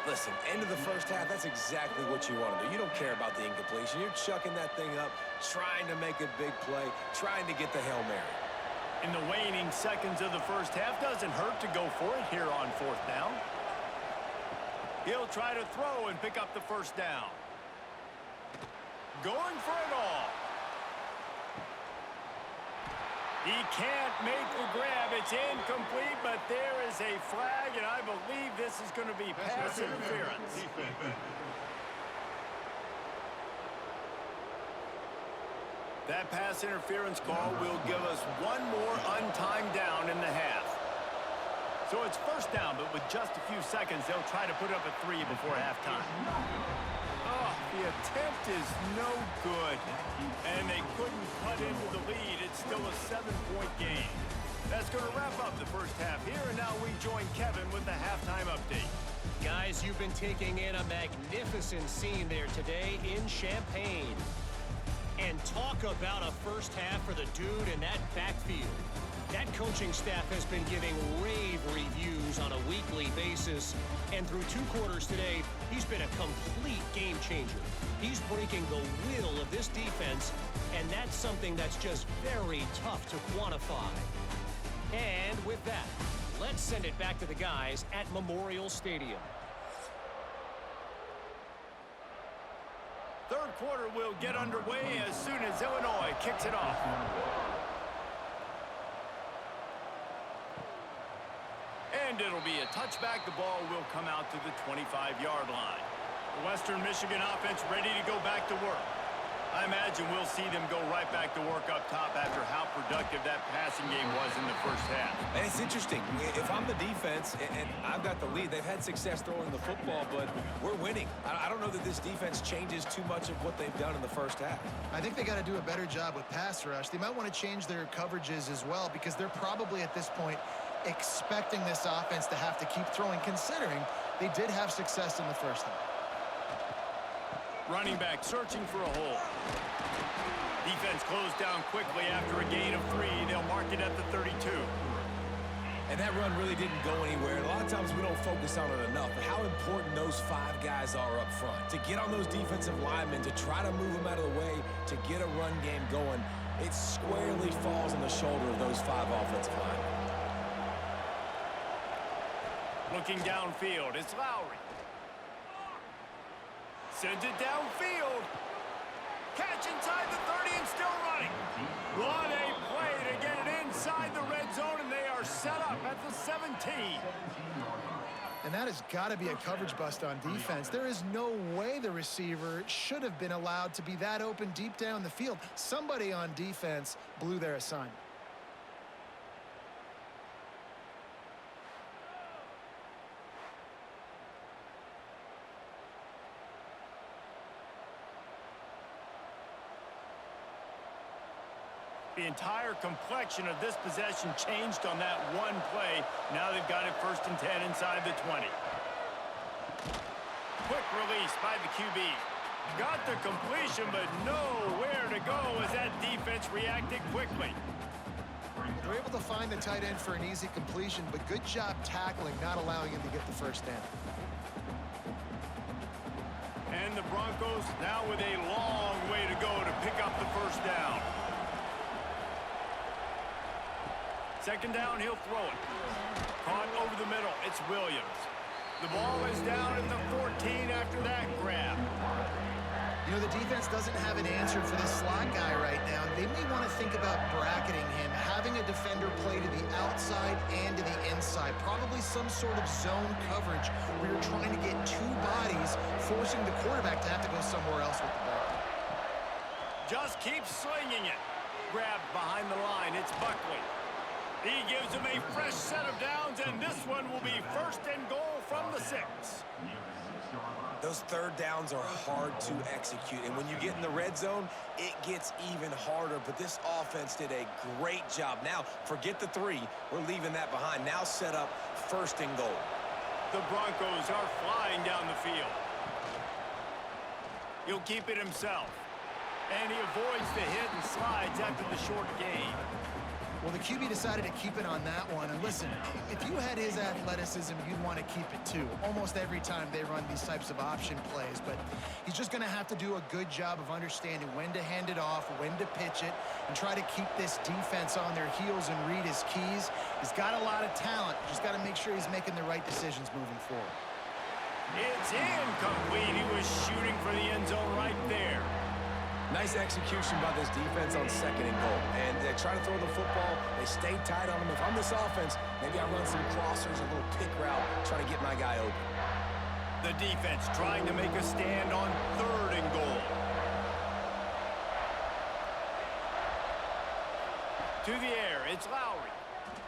Listen, end of the first half, that's exactly what you want to do. You don't care about the incompletion. You're chucking that thing up, trying to make a big play, trying to get the Hail Mary. In the waning seconds of the first half, doesn't hurt to go for it here on fourth down. He'll try to throw and pick up the first down. Going for it all. He can't make the grab. It's incomplete, but there is a flag, and I believe this is going to be pass interference. That pass interference call will give us one more untimed down in the half. So it's first down, but with just a few seconds, they'll try to put up a 3 before halftime. Oh, the attempt is no good. And they couldn't cut into the lead. It's still a 7-point game. That's going to wrap up the first half here, and now we join Kevin with the halftime update. Guys, you've been taking in a magnificent scene there today in Champaign. And talk about a first half for the dude in that backfield. That coaching staff has been giving rave reviews on a weekly basis. And through 2 quarters today, he's been a complete game changer. He's breaking the will of this defense, and that's something that's just very tough to quantify. And with that, let's send it back to the guys at Memorial Stadium. Third quarter will get underway as soon as Illinois kicks it off. And it'll be a touchback. The ball will come out to the 25-yard line. The Western Michigan offense ready to go back to work. I imagine we'll see them go right back to work up top after how productive that passing game was in the first half. And it's interesting. If I'm the defense and I've got the lead, they've had success throwing the football, but we're winning. I don't know that this defense changes too much of what they've done in the first half. I think they got to do a better job with pass rush. They might want to change their coverages as well because they're probably at this point expecting this offense to have to keep throwing, considering they did have success in the first half. Running back searching for a hole. Defense closed down quickly after a gain of 3. They'll mark it at the 32. And that run really didn't go anywhere. And a lot of times we don't focus on it enough, but how important those 5 guys are up front. To get on those defensive linemen, to try to move them out of the way, to get a run game going, it squarely falls on the shoulder of those 5 offensive linemen. Looking downfield, it's Lowry. Sends it downfield. Catch inside the 30 and still running. What a play to get it inside the red zone, and they are set up at the 17. And that has got to be a coverage bust on defense. There is no way the receiver should have been allowed to be that open deep down the field. Somebody on defense blew their assignment. The entire complexion of this possession changed on that one play. Now they've got it 1st and 10 inside the 20. Quick release by the QB. Got the completion, but nowhere to go as that defense reacted quickly. They're able to find the tight end for an easy completion, but good job tackling, not allowing him to get the first down. And the Broncos now with a long way to go to pick up the first down. 2nd down, he'll throw it. Caught over the middle. It's Williams. The ball is down at the 14 after that grab. You know, the defense doesn't have an answer for this slot guy right now. They may want to think about bracketing him, having a defender play to the outside and to the inside. Probably some sort of zone coverage where you're trying to get 2 bodies, forcing the quarterback to have to go somewhere else with the ball. Just keep slinging it. Grabbed behind the line. It's Buckley. He gives him a fresh set of downs, and this one will be 1st and goal from the 6. Those 3rd downs are hard to execute, and when you get in the red zone, it gets even harder. But this offense did a great job. Now, forget the 3. We're leaving that behind. Now set up 1st and goal. The Broncos are flying down the field. He'll keep it himself, and he avoids the hit and slides after the short gain. Well, the QB decided to keep it on that one. And listen, if you had his athleticism, you'd want to keep it too. Almost every time they run these types of option plays. But he's just going to have to do a good job of understanding when to hand it off, when to pitch it, and try to keep this defense on their heels and read his keys. He's got a lot of talent. Just got to make sure he's making the right decisions moving forward. It's incomplete. He was shooting for the end zone right there. Nice execution by this defense on 2nd and goal. And they try to throw the football. They stay tight on him. If I'm this offense, maybe I run some crossers, a little pick route, try to get my guy open. The defense trying to make a stand on 3rd and goal. To the air, it's Lowry.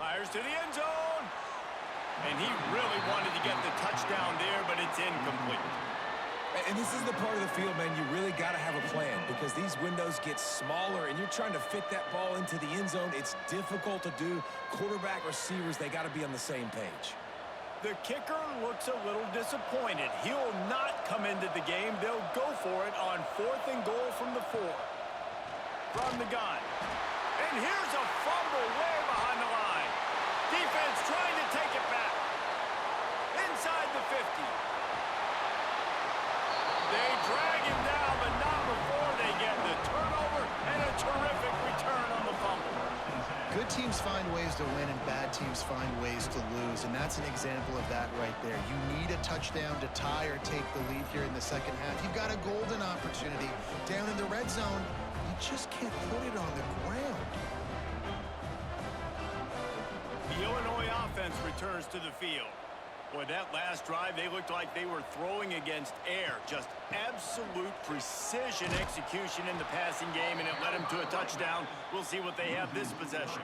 Fires to the end zone. And he really wanted to get the touchdown there, but it's incomplete. And this is the part of the field, man, you really got to have a plan because these windows get smaller and you're trying to fit that ball into the end zone. It's difficult to do. Quarterback, receivers, they got to be on the same page. The kicker looks a little disappointed. He'll not come into the game. They'll go for it on 4th and goal from the 4. From the gun. And here's a fumble way behind the line. Defense trying to take it back. Inside the 50. They drag him down, but not before they get the turnover and a terrific return on the fumble. Good teams find ways to win and bad teams find ways to lose, and that's an example of that right there. You need a touchdown to tie or take the lead here in the 2nd half. You've got a golden opportunity down in the red zone. You just can't put it on the ground. The Illinois offense returns to the field. Boy, that last drive, they looked like they were throwing against air. Just absolute precision execution in the passing game, and it led them to a touchdown. We'll see what they have this possession.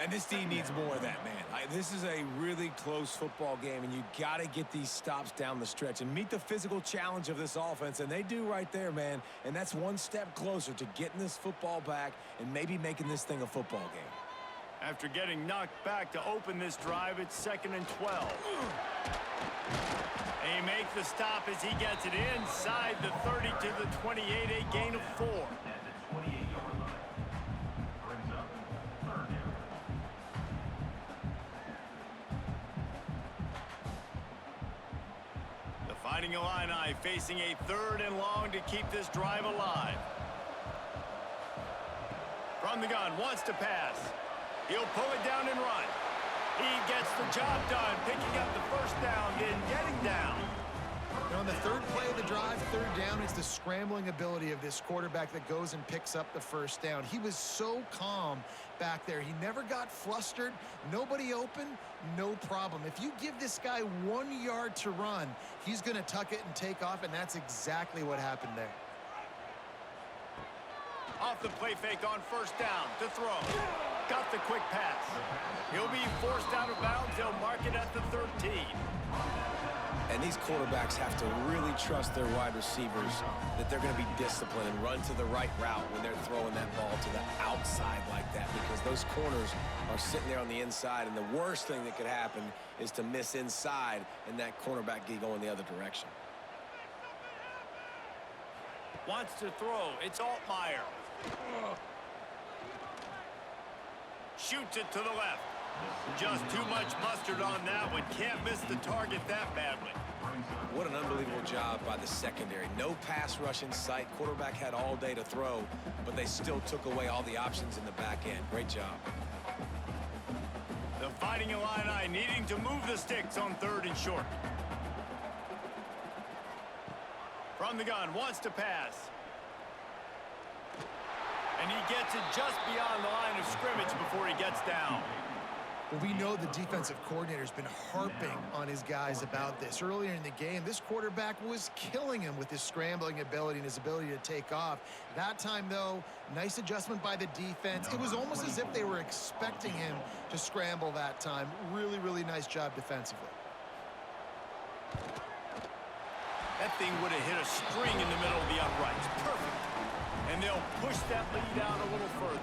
And this team needs more of that, man. This is a really close football game, and you got to get these stops down the stretch and meet the physical challenge of this offense, and they do right there, man. And that's one step closer to getting this football back and maybe making this thing a football game. After getting knocked back to open this drive, it's 2nd and 12. They make the stop as he gets it inside the 30 to the 28, a gain of 4. At the 28-yard line. Brings up 3rd down. Fighting Illini facing a 3rd and long to keep this drive alive. From the gun, wants to pass. He'll pull it down and run. He gets the job done, picking up the first down, then getting down. And on the 3rd play of the drive, 3rd down, it's the scrambling ability of this quarterback that goes and picks up the first down. He was so calm back there. He never got flustered. Nobody open, no problem. If you give this guy 1 yard to run, he's going to tuck it and take off, and that's exactly what happened there. Off the play fake on 1st down to throw. Got the quick pass. He'll be forced out of bounds. They'll mark it at the 13. And these quarterbacks have to really trust their wide receivers that they're going to be disciplined and run to the right route when they're throwing that ball to the outside like that, because those corners are sitting there on the inside, and the worst thing that could happen is to miss inside and that cornerback get going the other direction. Wants to throw. It's Altmaier. Shoots it to the left. Just too much mustard on that one. Can't miss the target that badly. What an unbelievable job by the secondary. No pass rush in sight. Quarterback had all day to throw, but they still took away all the options in the back end. Great job. The Fighting Illini needing to move the sticks on 3rd and short. From the gun, wants to pass. And he gets it just beyond the line of scrimmage before he gets down. Well, we know the defensive coordinator's been harping on his guys about this. Earlier in the game, this quarterback was killing him with his scrambling ability and his ability to take off. That time, though, nice adjustment by the defense. It was almost as if they were expecting him to scramble that time. Really, really nice job defensively. That thing would have hit a string in the middle of the uprights. Perfect. And they'll push that lead out a little further.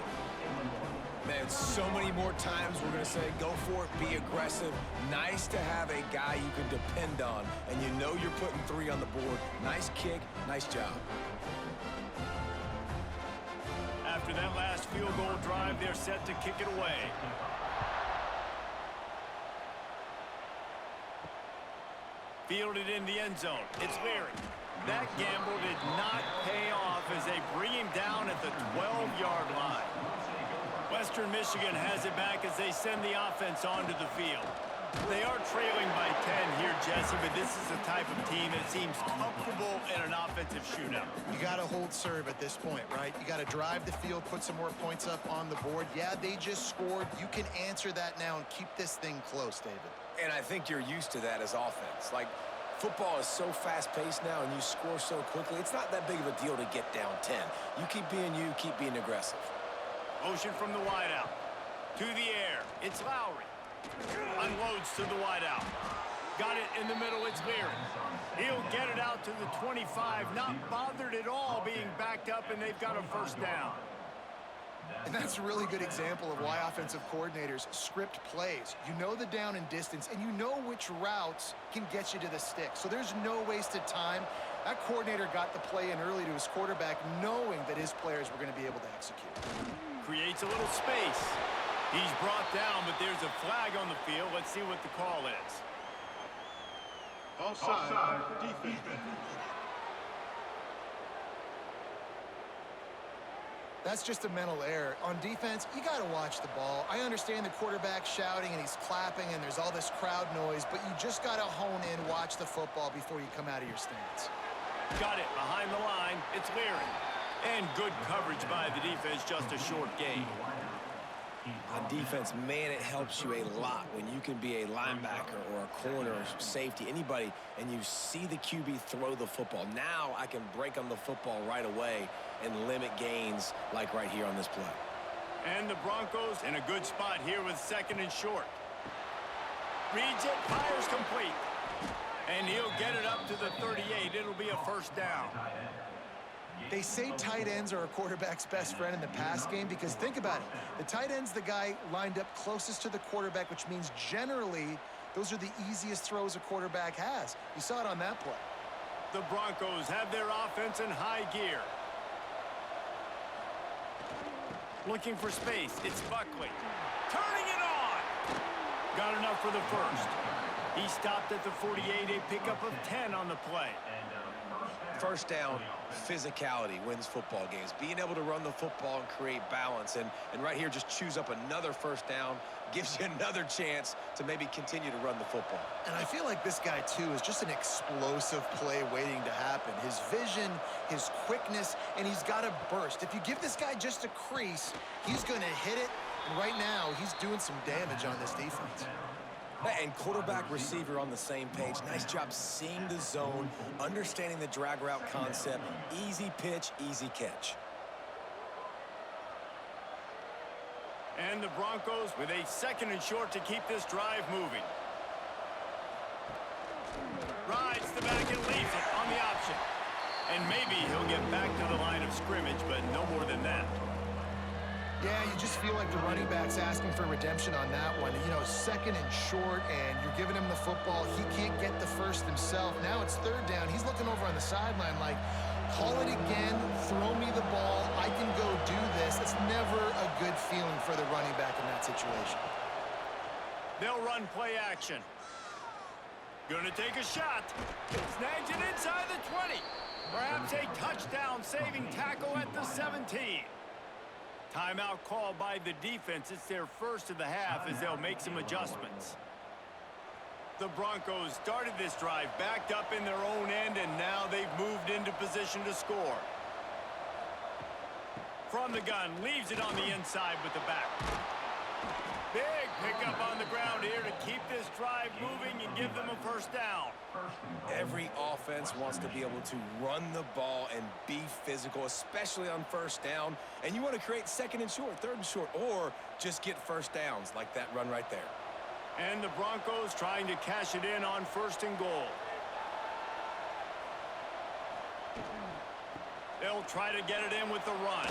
Man, so many more times we're going to say, go for it, be aggressive. Nice to have a guy you can depend on, and you know you're putting 3 on the board. Nice kick, nice job. After that last field goal drive, they're set to kick it away. Fielded in the end zone. It's Leary. That gamble did not pay off as they bring him down at the 12-yard line. Western Michigan has it back as they send the offense onto the field. They are trailing by 10 here, Jesse, but this is the type of team that seems comfortable in an offensive shootout. You got to hold serve at this point, right? You got to drive the field, put some more points up on the board. Yeah, they just scored. You can answer that now and keep this thing close, David. And I think you're used to that as offense. Like, football is so fast-paced now, and you score so quickly. It's not that big of a deal to get down 10. You keep being aggressive. Motion from the wideout. To the air. It's Lowry. Unloads to the wideout. Got it in the middle. It's Leary. He'll get it out to the 25. Not bothered at all being backed up, and they've got a first down. And that's a really good example of why offensive coordinators script plays. You know the down and distance, and you know which routes can get you to the stick. So there's no wasted time. That coordinator got the play in early to his quarterback, knowing that his players were going to be able to execute. Creates a little space. He's brought down, but there's a flag on the field. Let's see what the call is. Offside, defense. That's just a mental error. On defense, you got to watch the ball. I understand the quarterback shouting and he's clapping and there's all this crowd noise, but you just got to hone in, watch the football before you come out of your stance. Got it behind the line. It's Leary. And good coverage by the defense, just a short gain. On defense, man, it helps you a lot when you can be a linebacker or a corner or safety, anybody, and you see the QB throw the football. Now I can break on the football right away and limit gains like right here on this play. And the Broncos in a good spot here with 2nd and short. Reads it, fires complete. And he'll get it up to the 38. It'll be a first down. They say tight ends are a quarterback's best friend in the pass game because think about it. The tight end's the guy lined up closest to the quarterback, which means generally those are the easiest throws a quarterback has. You saw it on that play. The Broncos have their offense in high gear. Looking for space. It's Buckley. Turning it on. Got enough for the first. He stopped at the 48, a pickup of 10 on the play. First down, physicality wins football games. Being able to run the football and create balance. And right here, just choose up another first down, gives you another chance to maybe continue to run the football. And I feel like this guy, too, is just an explosive play waiting to happen. His vision, his quickness, and he's got a burst. If you give this guy just a crease, he's going to hit it. And right now, he's doing some damage on this defense. And quarterback receiver on the same page. Nice job seeing the zone, understanding the drag route concept. Easy pitch, easy catch. And the Broncos with a 2nd and short to keep this drive moving. Rides the back and leaves it on the option. And maybe he'll get back to the line of scrimmage, but no more than that. Yeah, you just feel like the running back's asking for redemption on that one. You know, 2nd and short, and you're giving him the football. He can't get the first himself. Now it's 3rd down. He's looking over on the sideline like, call it again, throw me the ball, I can go do this. It's never a good feeling for the running back in that situation. They'll run play action. Gonna take a shot. Snags it inside the 20. Perhaps a touchdown-saving tackle at the 17. Timeout called by the defense. It's their first of the half as they'll make some adjustments. The Broncos started this drive backed up in their own end, and now they've moved into position to score. From the gun, leaves it on the inside with the back. Big pickup on the ground here to keep this drive moving and give them a first down. Every offense wants to be able to run the ball and be physical, especially on first down. And you want to create 2nd and short, 3rd and short, or just get first downs like that run right there. And the Broncos trying to cash it in on 1st and goal. They'll try to get it in with the run.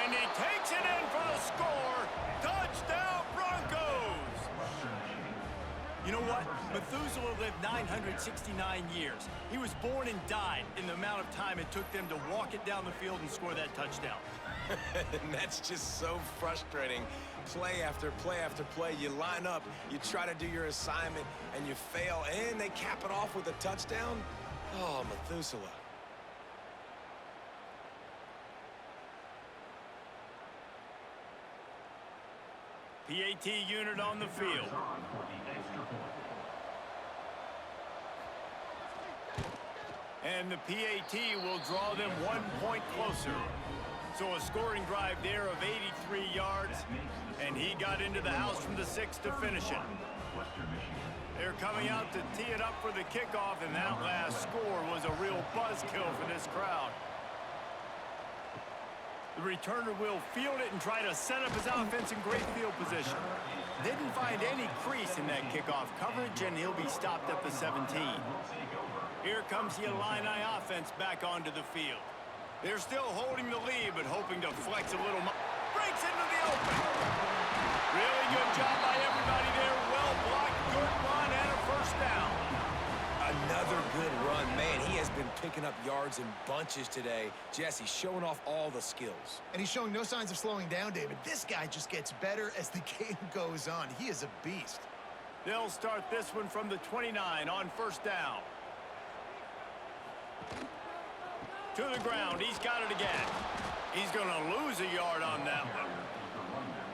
And he takes it in for the score. Touchdown, Broncos! You know what? Methuselah lived 969 years. He was born and died in the amount of time it took them to walk it down the field and score that touchdown. And that's just so frustrating. Play after play after play. You line up, you try to do your assignment, and you fail, and they cap it off with a touchdown. Oh, Methuselah. PAT unit on the field. And the PAT will draw them 1 point closer. So a scoring drive there of 83 yards, and he got into the house from the 6 to finish it. They're coming out to tee it up for the kickoff, and that last score was a real buzzkill for this crowd. The returner will field it and try to set up his offense in great field position. Didn't find any crease in that kickoff coverage, and he'll be stopped at the 17. Here comes the Illini offense back onto the field. They're still holding the lead, but hoping to flex a little. Breaks into the open. Really good job by everybody there. Well blocked, good run, and a first down. Another good run. Man, he has been picking up yards in bunches today. Jesse showing off all the skills. And he's showing no signs of slowing down, David. This guy just gets better as the game goes on. He is a beast. They'll start this one from the 29 on first down. To the ground. He's got it again. He's going to lose a yard on that one.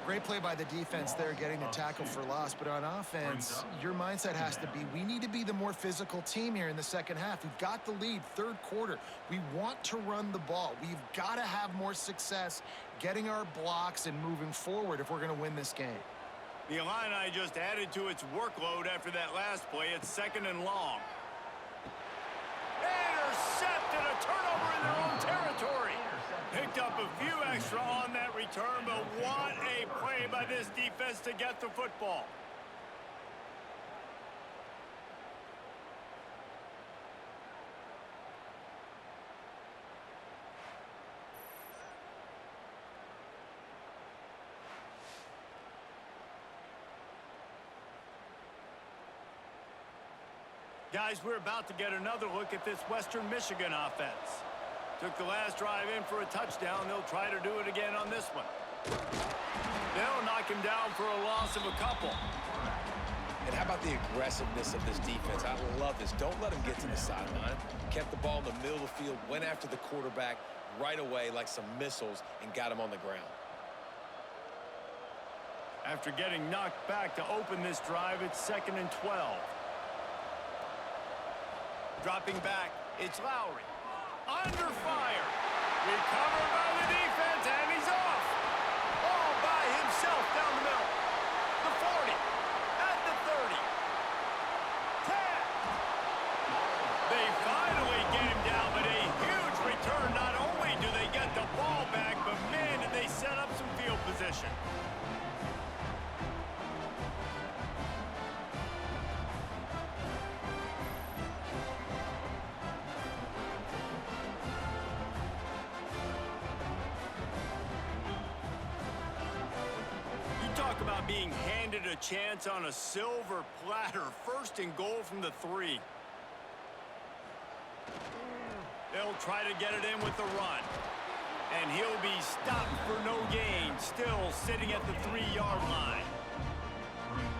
Great play by the defense there, getting the tackle for loss. But on offense, your mindset has to be, we need to be the more physical team here in the second half. We've got the lead, 3rd quarter. We want to run the ball. We've got to have more success getting our blocks and moving forward if we're going to win this game. The Illini just added to its workload after that last play. It's 2nd and long. Intercepted, a turnover in their own territory. Picked up a few extra on that return, but what a play by this defense to get the football. Guys, we're about to get another look at this Western Michigan offense. Took the last drive in for a touchdown. They'll try to do it again on this one. They'll knock him down for a loss of a couple. And how about the aggressiveness of this defense? I love this. Don't let them get to the sideline. Kept the ball in the middle of the field, went after the quarterback right away like some missiles, and got him on the ground. After getting knocked back to open this drive, it's 2nd and 12. Dropping back, it's Lowry. Under fire. Recovered by the defense, and he's off. All by himself down the middle. The 40, at the 30. 10. They finally get him down, but a huge return. Not only do they get the ball back, but man, did they set up some field position. Talk about being handed a chance on a silver platter. 1st and goal from the 3. They'll try to get it in with the run. And he'll be stopped for no gain. Still sitting at the 3-yard line.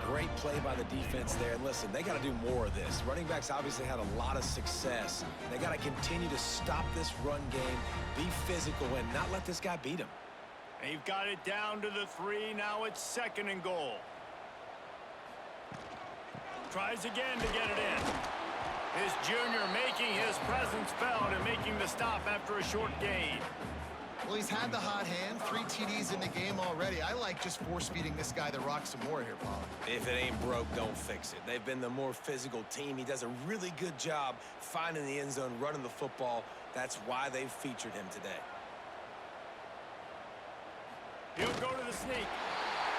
Great play by the defense there. And listen, they got to do more of this. Running backs obviously had a lot of success. They got to continue to stop this run game, be physical, and not let this guy beat him. They've got it down to the 3. Now it's 2nd and goal. Tries again to get it in. This junior making his presence felt and making the stop after a short gain. Well, he's had the hot hand. 3 TDs in the game already. I like just force-feeding this guy the rock some more here, Paul. If it ain't broke, don't fix it. They've been the more physical team. He does a really good job finding the end zone, running the football. That's why they've featured him today. He'll go to the sneak.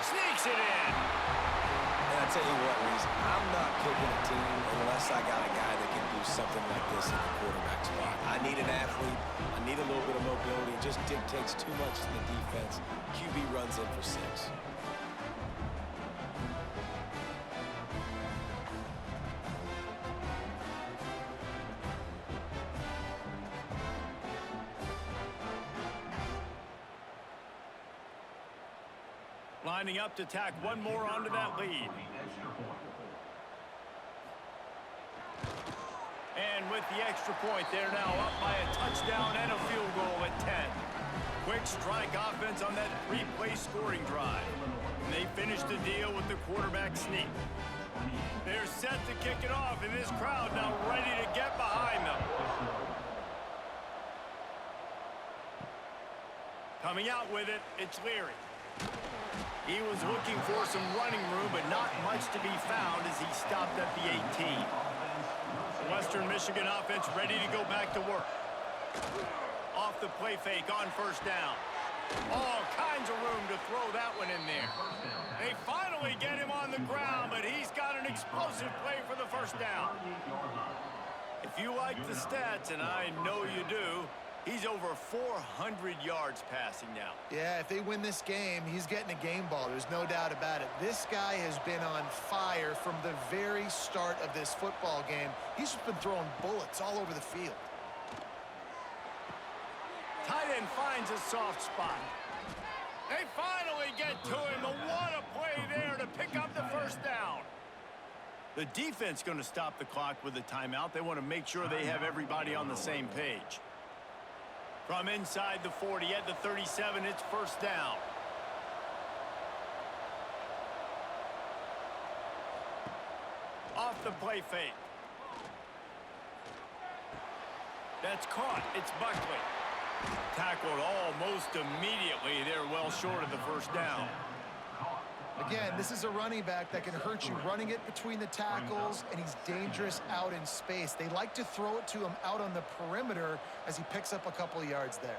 Sneaks it in. And I tell you what, Reese, I'm not picking a team unless I got a guy that can do something like this in the quarterback spot. I need an athlete. I need a little bit of mobility. It just dictates too much to the defense. QB runs in for 6. Lining up to tack one more onto that lead. And with the extra point, they're now up by a touchdown and a field goal at 10. Quick strike offense on that 3-play scoring drive. And they finish the deal with the quarterback sneak. They're set to kick it off, and this crowd now ready to get behind them. Coming out with it, it's Leary. He was looking for some running room, but not much to be found as he stopped at the 18. Western Michigan offense ready to go back to work. Off the play fake on 1st down. All kinds of room to throw that one in there. They finally get him on the ground, but he's got an explosive play for the 1st down. If you like the stats, and I know you do, he's over 400 yards passing now. Yeah, if they win this game, he's getting a game ball. There's no doubt about it. This guy has been on fire from the very start of this football game. He's just been throwing bullets all over the field. Tight end finds a soft spot. They finally get to him. What a play there to pick up the 1st down. The defense going to stop the clock with a timeout. They want to make sure they have everybody on the same page. From inside the 40 at the 37, it's 1st down. Off the play fake. That's caught. It's Buckley. Tackled almost immediately. They're well short of the 1st down. Again, this is a running back that can hurt you running it between the tackles, and he's dangerous out in space. They like to throw it to him out on the perimeter as he picks up a couple of yards there.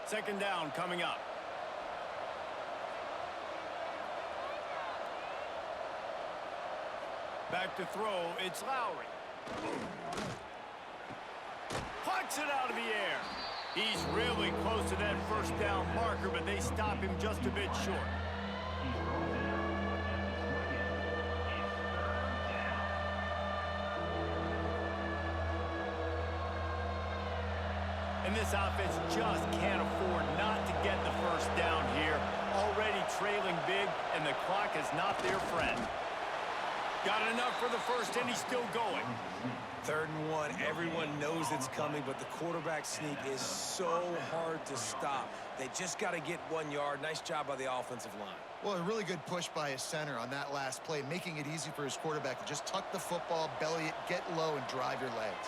2nd down coming up. Back to throw, it's Lowry. Plucks it out of the air. He's really close to that 1st down marker, but they stop him just a bit short. And this offense just can't afford not to get the 1st down here. Already trailing big, and the clock is not their friend. Got enough for the first, and he's still going. 3rd and 1. Everyone knows it's coming, but the quarterback sneak is so hard to stop. They just got to get 1 yard. Nice job by the offensive line. Well, a really good push by his center on that last play, making it easy for his quarterback to just tuck the football, belly it, get low, and drive your legs.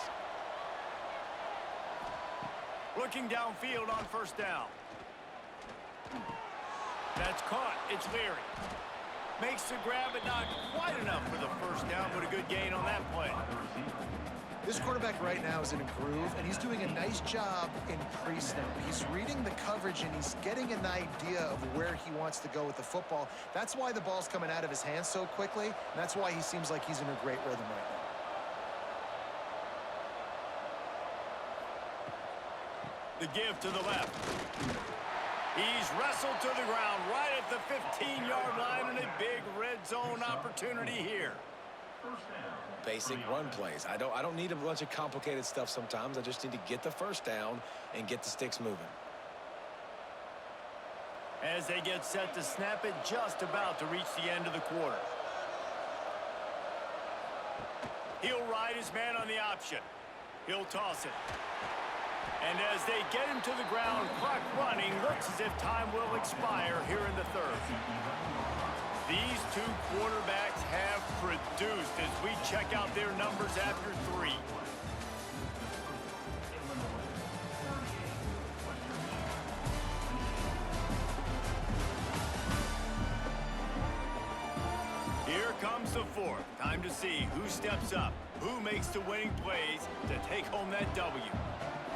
Looking downfield on 1st down. That's caught. It's Leary. Makes the grab, but not quite enough for the 1st down, but a good gain on that play. This quarterback right now is in a groove, and he's doing a nice job in pre-snap. He's reading the coverage, and he's getting an idea of where he wants to go with the football. That's why the ball's coming out of his hands so quickly, and that's why he seems like he's in a great rhythm right now. The give to the left. He's wrestled to the ground right at the 15-yard line, and a big red zone opportunity here. Basic run plays. I don't need a bunch of complicated stuff sometimes. I just need to get the 1st down and get the sticks moving. As they get set to snap it, just about to reach the end of the quarter. He'll ride his man on the option. He'll toss it. And as they get him to the ground, clock running, looks as if time will expire here in the 3rd. These two quarterbacks have produced as we check out their numbers after 3. Here comes the 4th. Time to see who steps up, who makes the winning plays to take home that W.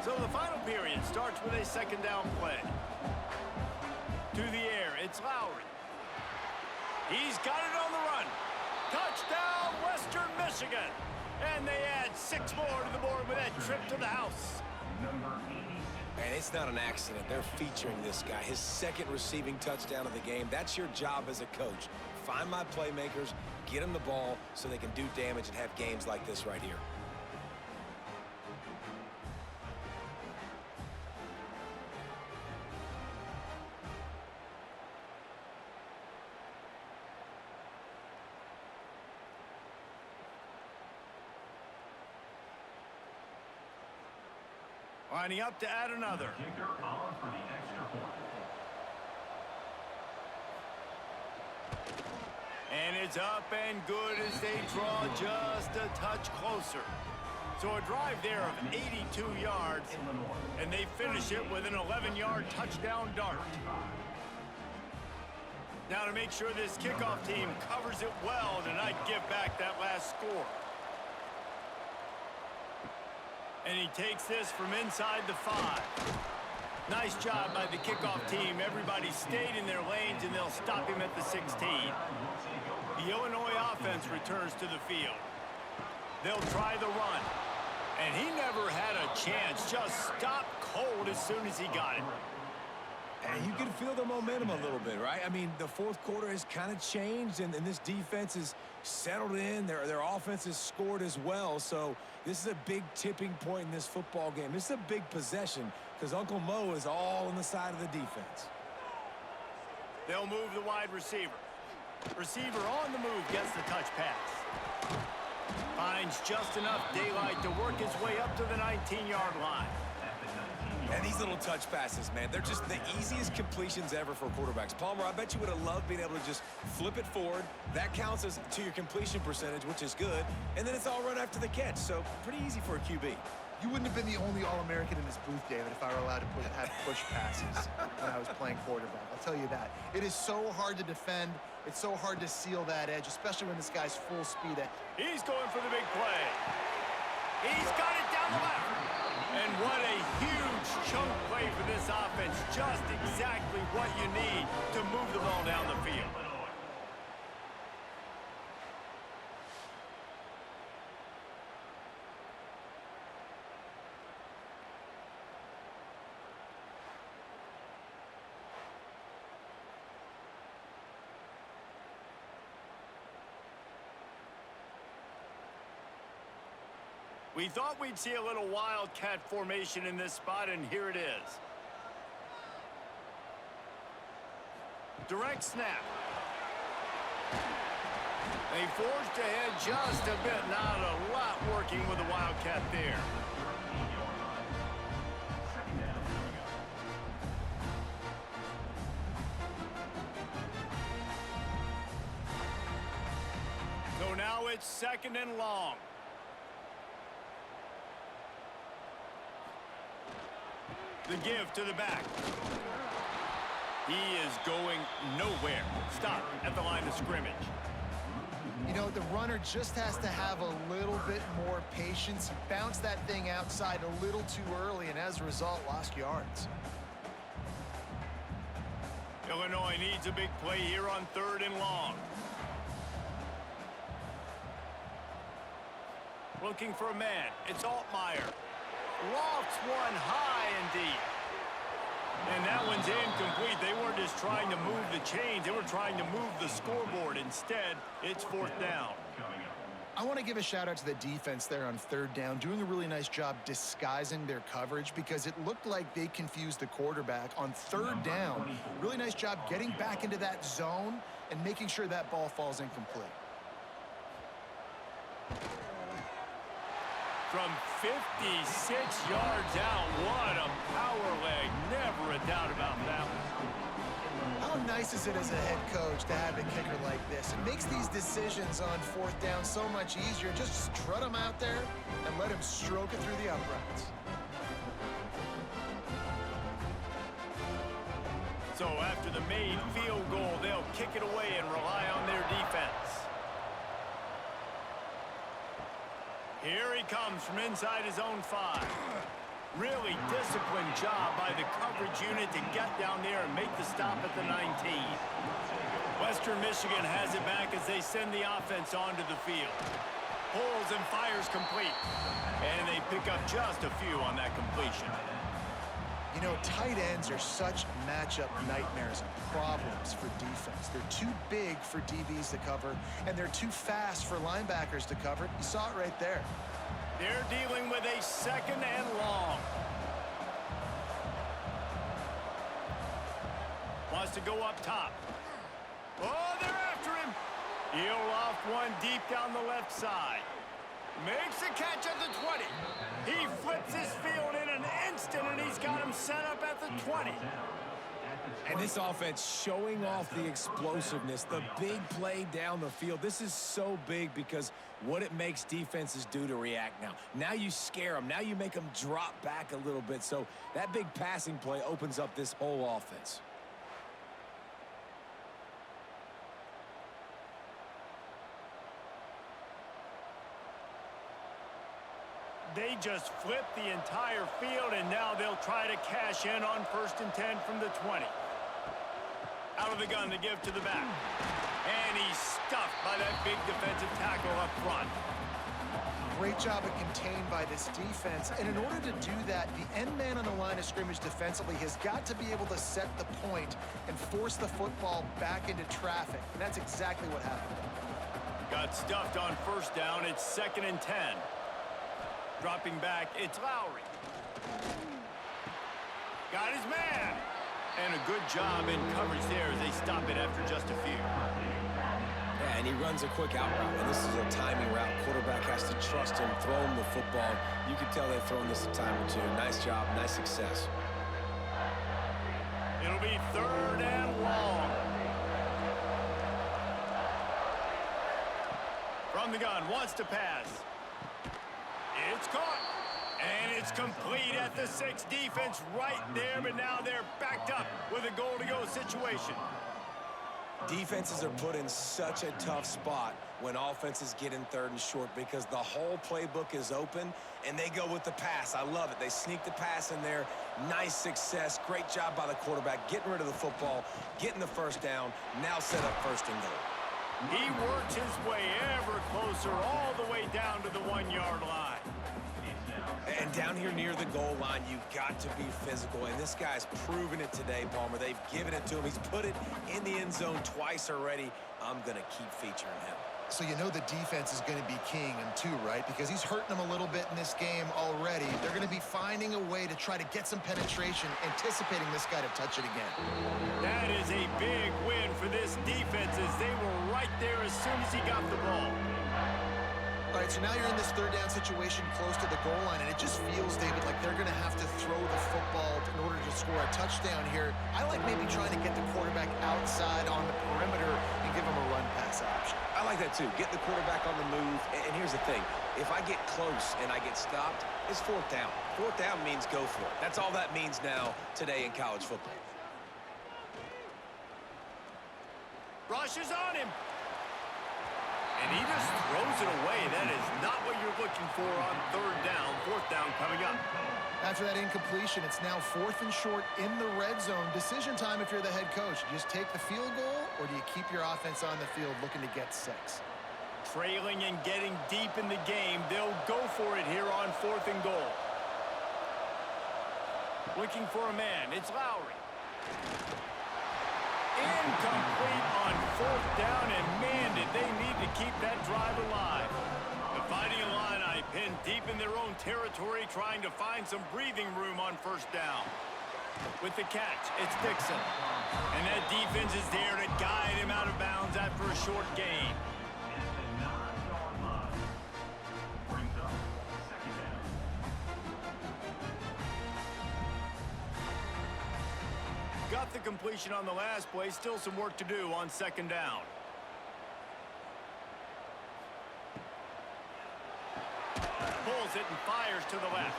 So the final period starts with a 2nd down play. To the air, it's Lowry. He's got it on the run. Touchdown, Western Michigan. And they add 6 more to the board with that trip to the house. And it's not an accident. They're featuring this guy. His 2nd receiving touchdown of the game. That's your job as a coach. Find my playmakers, get them the ball so they can do damage and have games like this right here. Lining up to add another. Kicker on for the extra point. And it's up and good as they draw just a touch closer. So a drive there of 82 yards, and they finish it with an 11-yard touchdown dart. Now to make sure this kickoff team covers it well to not give back that last score. And he takes this from inside the 5. Nice job by the kickoff team. Everybody stayed in their lanes, and they'll stop him at the 16. The Illinois offense returns to the field. They'll try the run. And he never had a chance. Just stopped cold as soon as he got it. And you can feel the momentum a little bit, right? I mean, the 4th quarter has kind of changed, and this defense is settled in. Their offense has scored as well. So this is a big tipping point in this football game. This is a big possession because Uncle Mo is all on the side of the defense. They'll move the wide receiver. Receiver on the move gets the touch pass. Finds just enough daylight to work his way up to the 19-yard line. And these little touch passes, man, they're just the easiest completions ever for quarterbacks. Palmer, I bet you would have loved being able to just flip it forward. That counts as to your completion percentage, which is good. And then it's all run after the catch, so pretty easy for a QB. You wouldn't have been the only All-American in this booth, David, if I were allowed to have push passes when I was playing quarterback. I'll tell you that. It is so hard to defend. It's so hard to seal that edge, especially when this guy's full speed. He's going for the big play. He's got it down the left. And what a huge chunk play for this offense. Just exactly what you need to move the ball down the field. We thought we'd see a little wildcat formation in this spot, and here it is. Direct snap. They forced ahead just a bit. Not a lot working with the Wildcat there. So now it's 2nd and long. The give to the back. He is going nowhere. Stop at the line of scrimmage. You know, the runner just has to have a little bit more patience. Bounce that thing outside a little too early, and as a result, lost yards. Illinois needs a big play here on 3rd and long. Looking for a man. It's Altmaier. Lofts one high and deep. And that one's incomplete. They weren't just trying to move the chains. They were trying to move the scoreboard. Instead, it's 4th down. I want to give a shout out to the defense there on 3rd down, doing a really nice job disguising their coverage because it looked like they confused the quarterback on 3rd down. Really nice job getting back into that zone and making sure that ball falls incomplete. From 56 yards out, what a power leg. Never a doubt about that one. How nice is it as a head coach to have a kicker like this? It makes these decisions on 4th down so much easier. Just strut him out there and let him stroke it through the uprights. So after the made field goal, they'll kick it away and rely on their defense. Here he comes from inside his own 5. Really disciplined job by the coverage unit to get down there and make the stop at the 19. Western Michigan has it back as they send the offense onto the field. Pulls and fires complete. And they pick up just a few on that completion. You know, tight ends are such matchup nightmares and problems for defense. They're too big for DBs to cover, and they're too fast for linebackers to cover. You saw it right there. They're dealing with a 2nd and long. Wants to go up top. Oh, they're after him. He'll loft one deep down the left side. Makes a catch at the 20. He flips his field in an instant, and he's got him set up at the 20. And this offense showing off the explosiveness, the big play down the field. This is so big because what it makes defenses do to react now. Now you scare them. Now you make them drop back a little bit. So that big passing play opens up this whole offense. They just flip the entire field, and now they'll try to cash in on 1st and 10 from the 20. Out of the gun to give to the back. And he's stuffed by that big defensive tackle up front. Great job of contained by this defense. And in order to do that, the end man on the line of scrimmage defensively has got to be able to set the point and force the football back into traffic. And that's exactly what happened. Got stuffed on 1st down. It's 2nd and 10. Dropping back, it's Lowry. Got his man. And a good job in coverage there as they stop it after just a few. Yeah, and he runs a quick out route, and this is a timing route. Quarterback has to trust him, throw him the football. You can tell they've thrown this a time or two. Nice job, nice success. It'll be 3rd and long. From the gun, wants to pass. It's caught. And it's complete at the 6. Defense right there, but now they're backed up with a goal-to-go situation. Defenses are put in such a tough spot when offenses get in 3rd and short because the whole playbook is open and they go with the pass. I love it. They sneak the pass in there. Nice success. Great job by the quarterback getting rid of the football, getting the 1st down, now set up 1st and goal. He works his way ever closer all the way down to the 1-yard line. And down here near the goal line, you've got to be physical. And this guy's proven it today, Palmer. They've given it to him. He's put it in the end zone twice already. I'm going to keep featuring him. So you know the defense is going to be keying him too, right? Because he's hurting them a little bit in this game already. They're going to be finding a way to try to get some penetration, anticipating this guy to touch it again. That is a big win for this defense as they were right there as soon as he got the ball. All right, so now you're in this third down situation close to the goal line, and it just feels, David, like they're going to have to throw the football in order to score a touchdown here. I like maybe trying to get the quarterback outside on the perimeter and give him a run-pass option. I like that too. Get the quarterback on the move. And here's the thing. If I get close and I get stopped, it's fourth down. Fourth down means go for it. That's all that means now today in college football. Rush is on him. And he just throws it away. That is not what you're looking for on third down. Fourth down coming up. After that incompletion, it's now 4th and short in the red zone. Decision time if you're the head coach. You just take the field goal, or do you keep your offense on the field looking to get 6? Trailing and getting deep in the game. They'll go for it here on 4th and goal. Looking for a man. It's Lowry. Incomplete on 4th down, and man, did they need to keep that drive alive. The Fighting Illini pinned deep in their own territory, trying to find some breathing room on 1st down. With the catch, it's Dixon. And that defense is there to guide him out of bounds after a short gain. Got the completion on the last play. Still some work to do on 2nd down. Pulls it and fires to the left.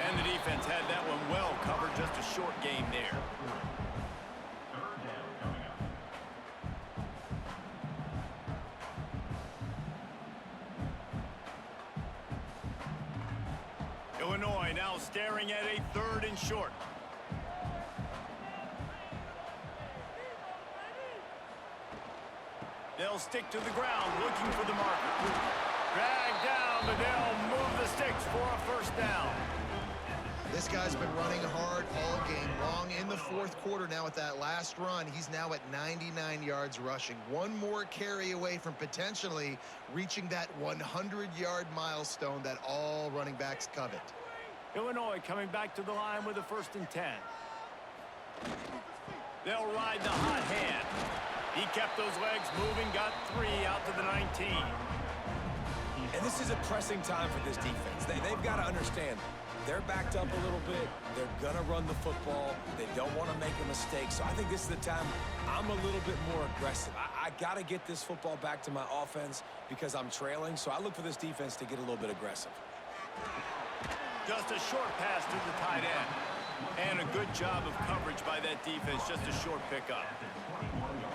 And the defense had that one well covered. Just a short gain there. Illinois now staring at a 3rd and short. They'll stick to the ground, looking for the marker. Drag down, but they'll move the sticks for a 1st down. This guy's been running hard all game long. In the 4th quarter now with that last run, he's now at 99 yards rushing. One more carry away from potentially reaching that 100-yard milestone that all running backs covet. Illinois coming back to the line with a 1st and 10. They'll ride the hot hand. He kept those legs moving, got 3 out to the 19. And this is a pressing time for this defense. They've got to understand, they're backed up a little bit. They're going to run the football. They don't want to make a mistake. So I think this is the time I'm a little bit more aggressive. I got to get this football back to my offense because I'm trailing. So I look for this defense to get a little bit aggressive. Just a short pass to the tight end. And a good job of coverage by that defense. Just a short pickup.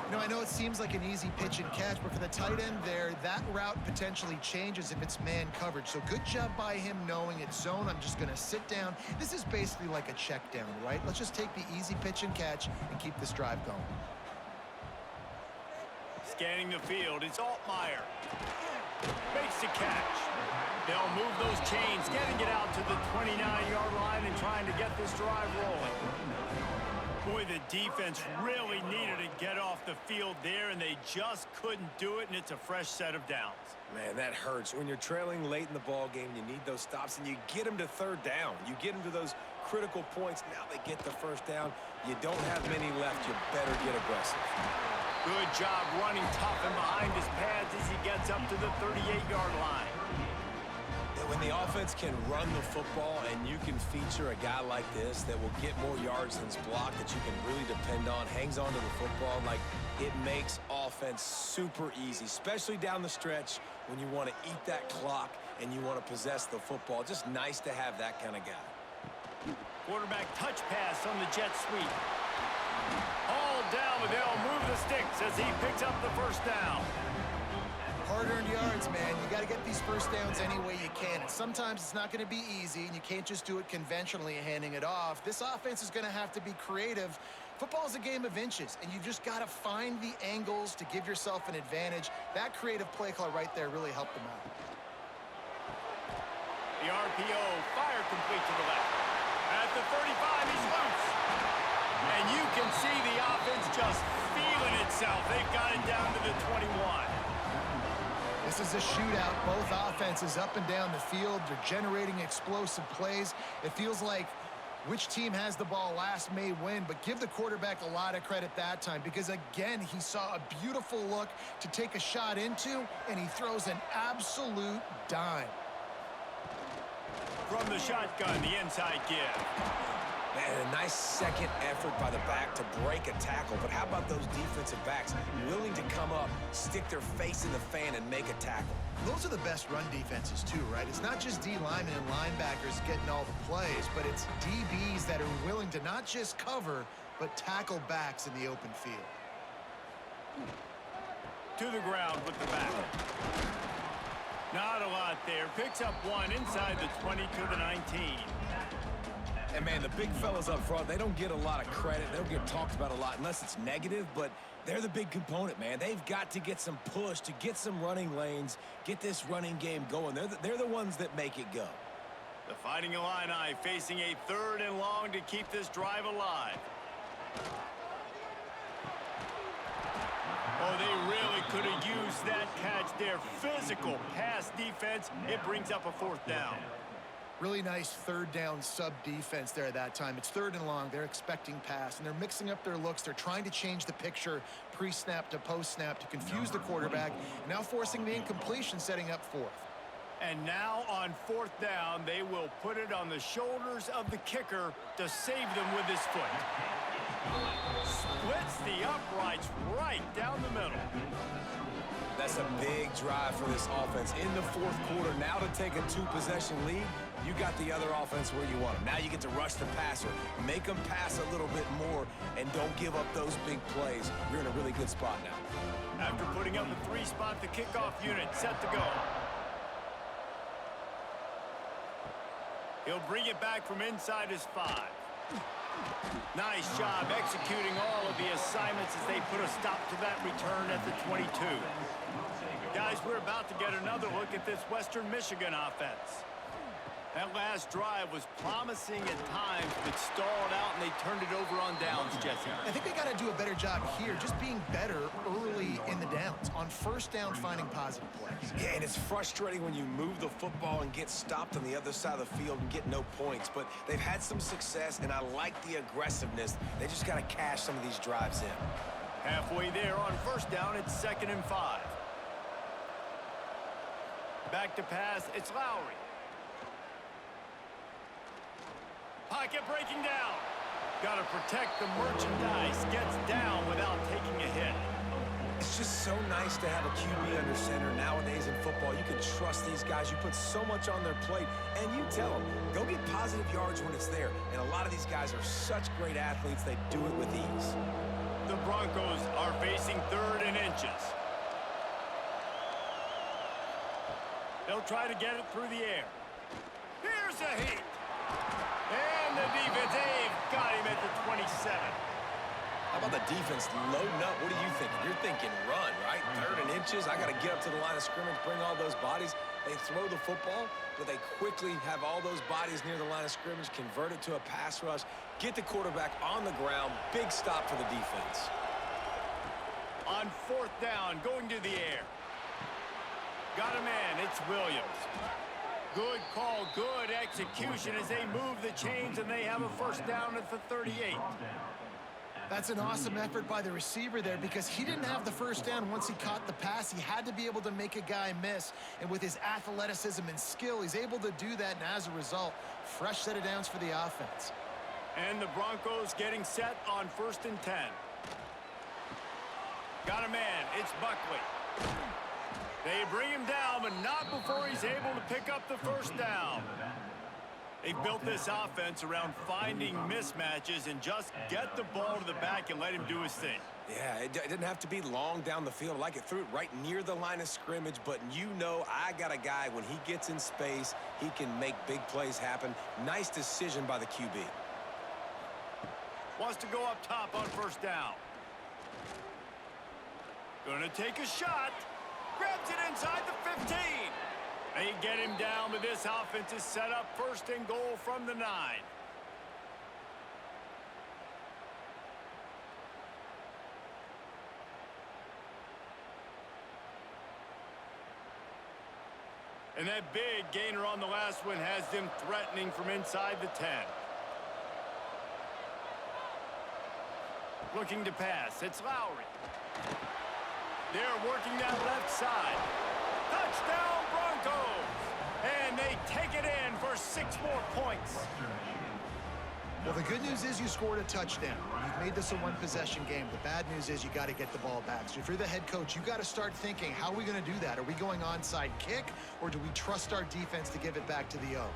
You know, I know it seems like an easy pitch and catch, but for the tight end there, that route potentially changes if it's man coverage. So good job by him knowing it's zone. I'm just going to sit down. This is basically like a check down, right? Let's just take the easy pitch and catch and keep this drive going. Scanning the field, it's Altmaier. Makes the catch. They'll move those chains, getting it out to the 29-yard line and trying to get this drive rolling. Boy, the defense really needed to get off the field there, and they just couldn't do it, and it's a fresh set of downs. Man, that hurts. When you're trailing late in the ball game, you need those stops, and you get them to 3rd down. You get them to those critical points. Now they get the 1st down. You don't have many left. You better get aggressive. Good job running tough and behind his pads as he gets up to the 38-yard line. When the offense can run the football and you can feature a guy like this that will get more yards than's blocked, that you can really depend on, hangs on to the football, like it makes offense super easy, especially down the stretch when you want to eat that clock and you want to possess the football. Just nice to have that kind of guy. Quarterback touch pass on the jet sweep. All down, but they'll move the sticks as he picks up the 1st down. Hard-earned yards, man. You got to get these 1st downs any way you can. And sometimes it's not going to be easy, and you can't just do it conventionally handing it off. This offense is going to have to be creative. Football is a game of inches, and you've just got to find the angles to give yourself an advantage. That creative play call right there really helped them out. The RPO, fire complete to the left. At the 35, he's loose. And you can see the offense just feeling itself. They've got it down to the 21. This is a shootout. Both offenses up and down the field. They're generating explosive plays. It feels like which team has the ball last may win, but give the quarterback a lot of credit that time because, again, he saw a beautiful look to take a shot into, and he throws an absolute dime. From the shotgun, the inside give. Man, a nice second effort by the back to break a tackle. But how about those defensive backs willing to come up, stick their face in the fan, and make a tackle? Those are the best run defenses, too, right? It's not just D linemen and linebackers getting all the plays, but it's DBs that are willing to not just cover, but tackle backs in the open field. To the ground with the back. Not a lot there. Picks up one inside the 20 to the 19. And, man, the big fellas up front, they don't get a lot of credit. They don't get talked about a lot unless it's negative, but they're the big component, man. They've got to get some push, to get some running lanes, get this running game going. They're the ones that make it go. The Fighting Illini facing a 3rd and long to keep this drive alive. Oh, they really could have used that catch there. Physical pass defense. It brings up a 4th down. Really nice 3rd down sub defense there that time. It's 3rd and long. They're expecting pass, and they're mixing up their looks. They're trying to change the picture pre-snap to post-snap to confuse the quarterback, now forcing the incompletion, setting up 4th. And now on 4th down, they will put it on the shoulders of the kicker to save them with his foot. Splits the uprights right down the middle. That's a big drive for this offense in the 4th quarter. Now to take a 2-possession lead, you got the other offense where you want them. Now you get to rush the passer, make them pass a little bit more, and don't give up those big plays. You're in a really good spot now. After putting up a 3-spot, the kickoff unit set to go. He'll bring it back from inside his 5. Nice job executing all of the assignments as they put a stop to that return at the 22. Guys, we're about to get another look at this Western Michigan offense. That last drive was promising at times, but stalled out, and they turned it over on downs, Jesse. I think they got to do a better job here, just being better early in the downs, on 1st down, finding positive plays. Yeah, and it's frustrating when you move the football and get stopped on the other side of the field and get no points. But they've had some success, and I like the aggressiveness. They just got to cash some of these drives in. Halfway there on 1st down, it's 2nd and 5. Back to pass, it's Lowry. Pocket breaking down. Got to protect the merchandise. Gets down without taking a hit. It's just so nice to have a QB under center nowadays in football. You can trust these guys. You put so much on their plate, and you tell them, go get positive yards when it's there. And a lot of these guys are such great athletes, they do it with ease. The Broncos are facing 3rd and inches. They'll try to get it through the air. Here's a heat. And the defense, they've got him at the 27. How about the defense loading up? What are you thinking? You're thinking run, right? 3rd and inches. I got to get up to the line of scrimmage, bring all those bodies. They throw the football, but they quickly have all those bodies near the line of scrimmage, convert it to a pass rush, get the quarterback on the ground. Big stop for the defense. On 4th down, going to the air. Got a man, it's Williams. Good call, good execution as they move the chains, and they have a 1st down at the 38. That's an awesome effort by the receiver there because he didn't have the 1st down once he caught the pass. He had to be able to make a guy miss, and with his athleticism and skill, he's able to do that, and as a result, fresh set of downs for the offense. And the Broncos getting set on 1st and 10. Got a man, it's Buckley. They bring him down, but not before he's able to pick up the 1st down. They've built this offense around finding mismatches and just get the ball to the back and let him do his thing. Yeah, it didn't have to be long down the field. I like it, threw it right near the line of scrimmage, but you know I got a guy, when he gets in space, he can make big plays happen. Nice decision by the QB. Wants to go up top on 1st down. Gonna take a shot. Grabs it inside the 15. They get him down, but this offense is set up 1st and goal from the 9. And that big gainer on the last one has them threatening from inside the 10. Looking to pass. It's Lowry. They're working that left side. Touchdown, Broncos! And they take it in for 6 more points. Well, the good news is you scored a touchdown. You've made this a one-possession game. The bad news is you got to get the ball back. So if you're the head coach, you got to start thinking, how are we going to do that? Are we going onside kick, or do we trust our defense to give it back to the O?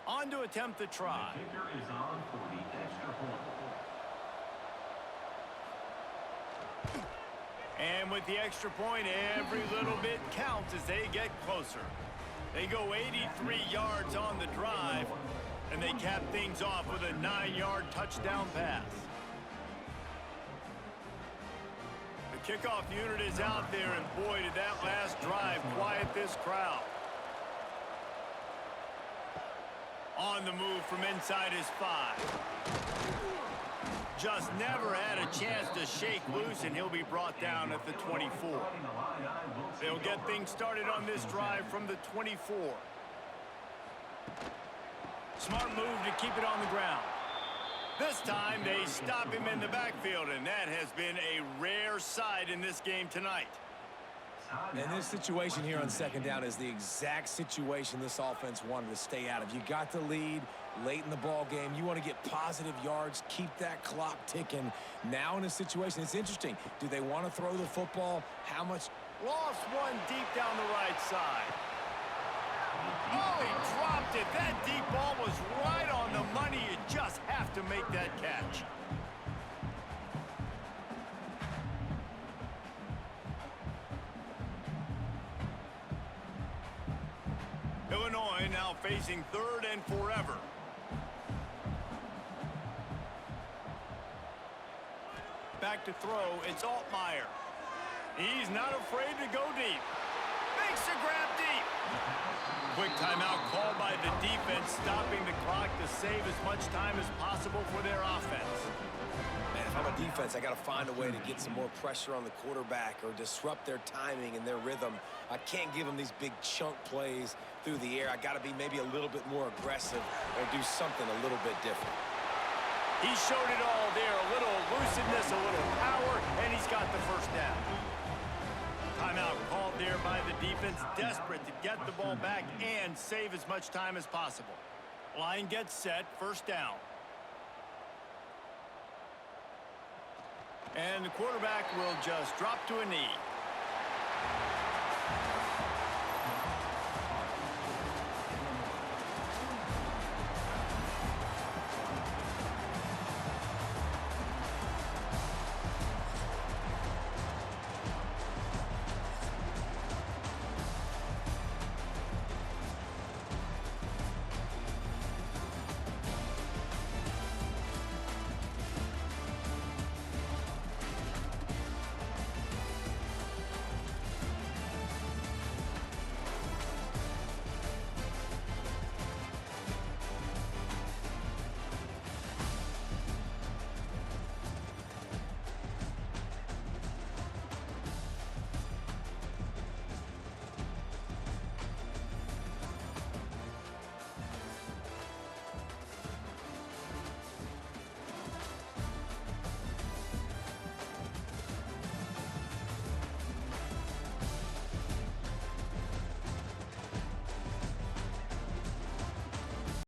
On to attempt the try. The kicker is on for the extra point. And with the extra point, every little bit counts as they get closer. They go 83 yards on the drive, and they cap things off with a 9-yard touchdown pass. The kickoff unit is out there, and boy, did that last drive quiet this crowd. On the move from inside his 5. Just never had a chance to shake loose, and he'll be brought down at the 24. They'll get things started on this drive from the 24. Smart move to keep it on the ground. This time they stop him in the backfield, and that has been a rare sight in this game tonight. And this situation here on second down is the exact situation this offense wanted to stay out of. You got the lead late in the ball game. You want to get positive yards, keep that clock ticking. Now in a situation, it's interesting. Do they want to throw the football? How much? Lost one deep down the right side. Oh, he dropped it. That deep ball was right on the money. You just have to make that catch. Illinois now facing 3rd and forever. Back to throw, it's Altmaier. He's not afraid to go deep. Makes a grab deep. Quick timeout called by the defense, stopping the clock to save as much time as possible for their offense. Man, if I'm a defense, I got to find a way to get some more pressure on the quarterback or disrupt their timing and their rhythm. I can't give them these big chunk plays through the air. I got to be maybe a little bit more aggressive or do something a little bit different. He showed it all there, a little elusiveness, a little power, and he's got the first down. Timeout called there by the defense, desperate to get the ball back and save as much time as possible. Line gets set, first down. And the quarterback will just drop to a knee.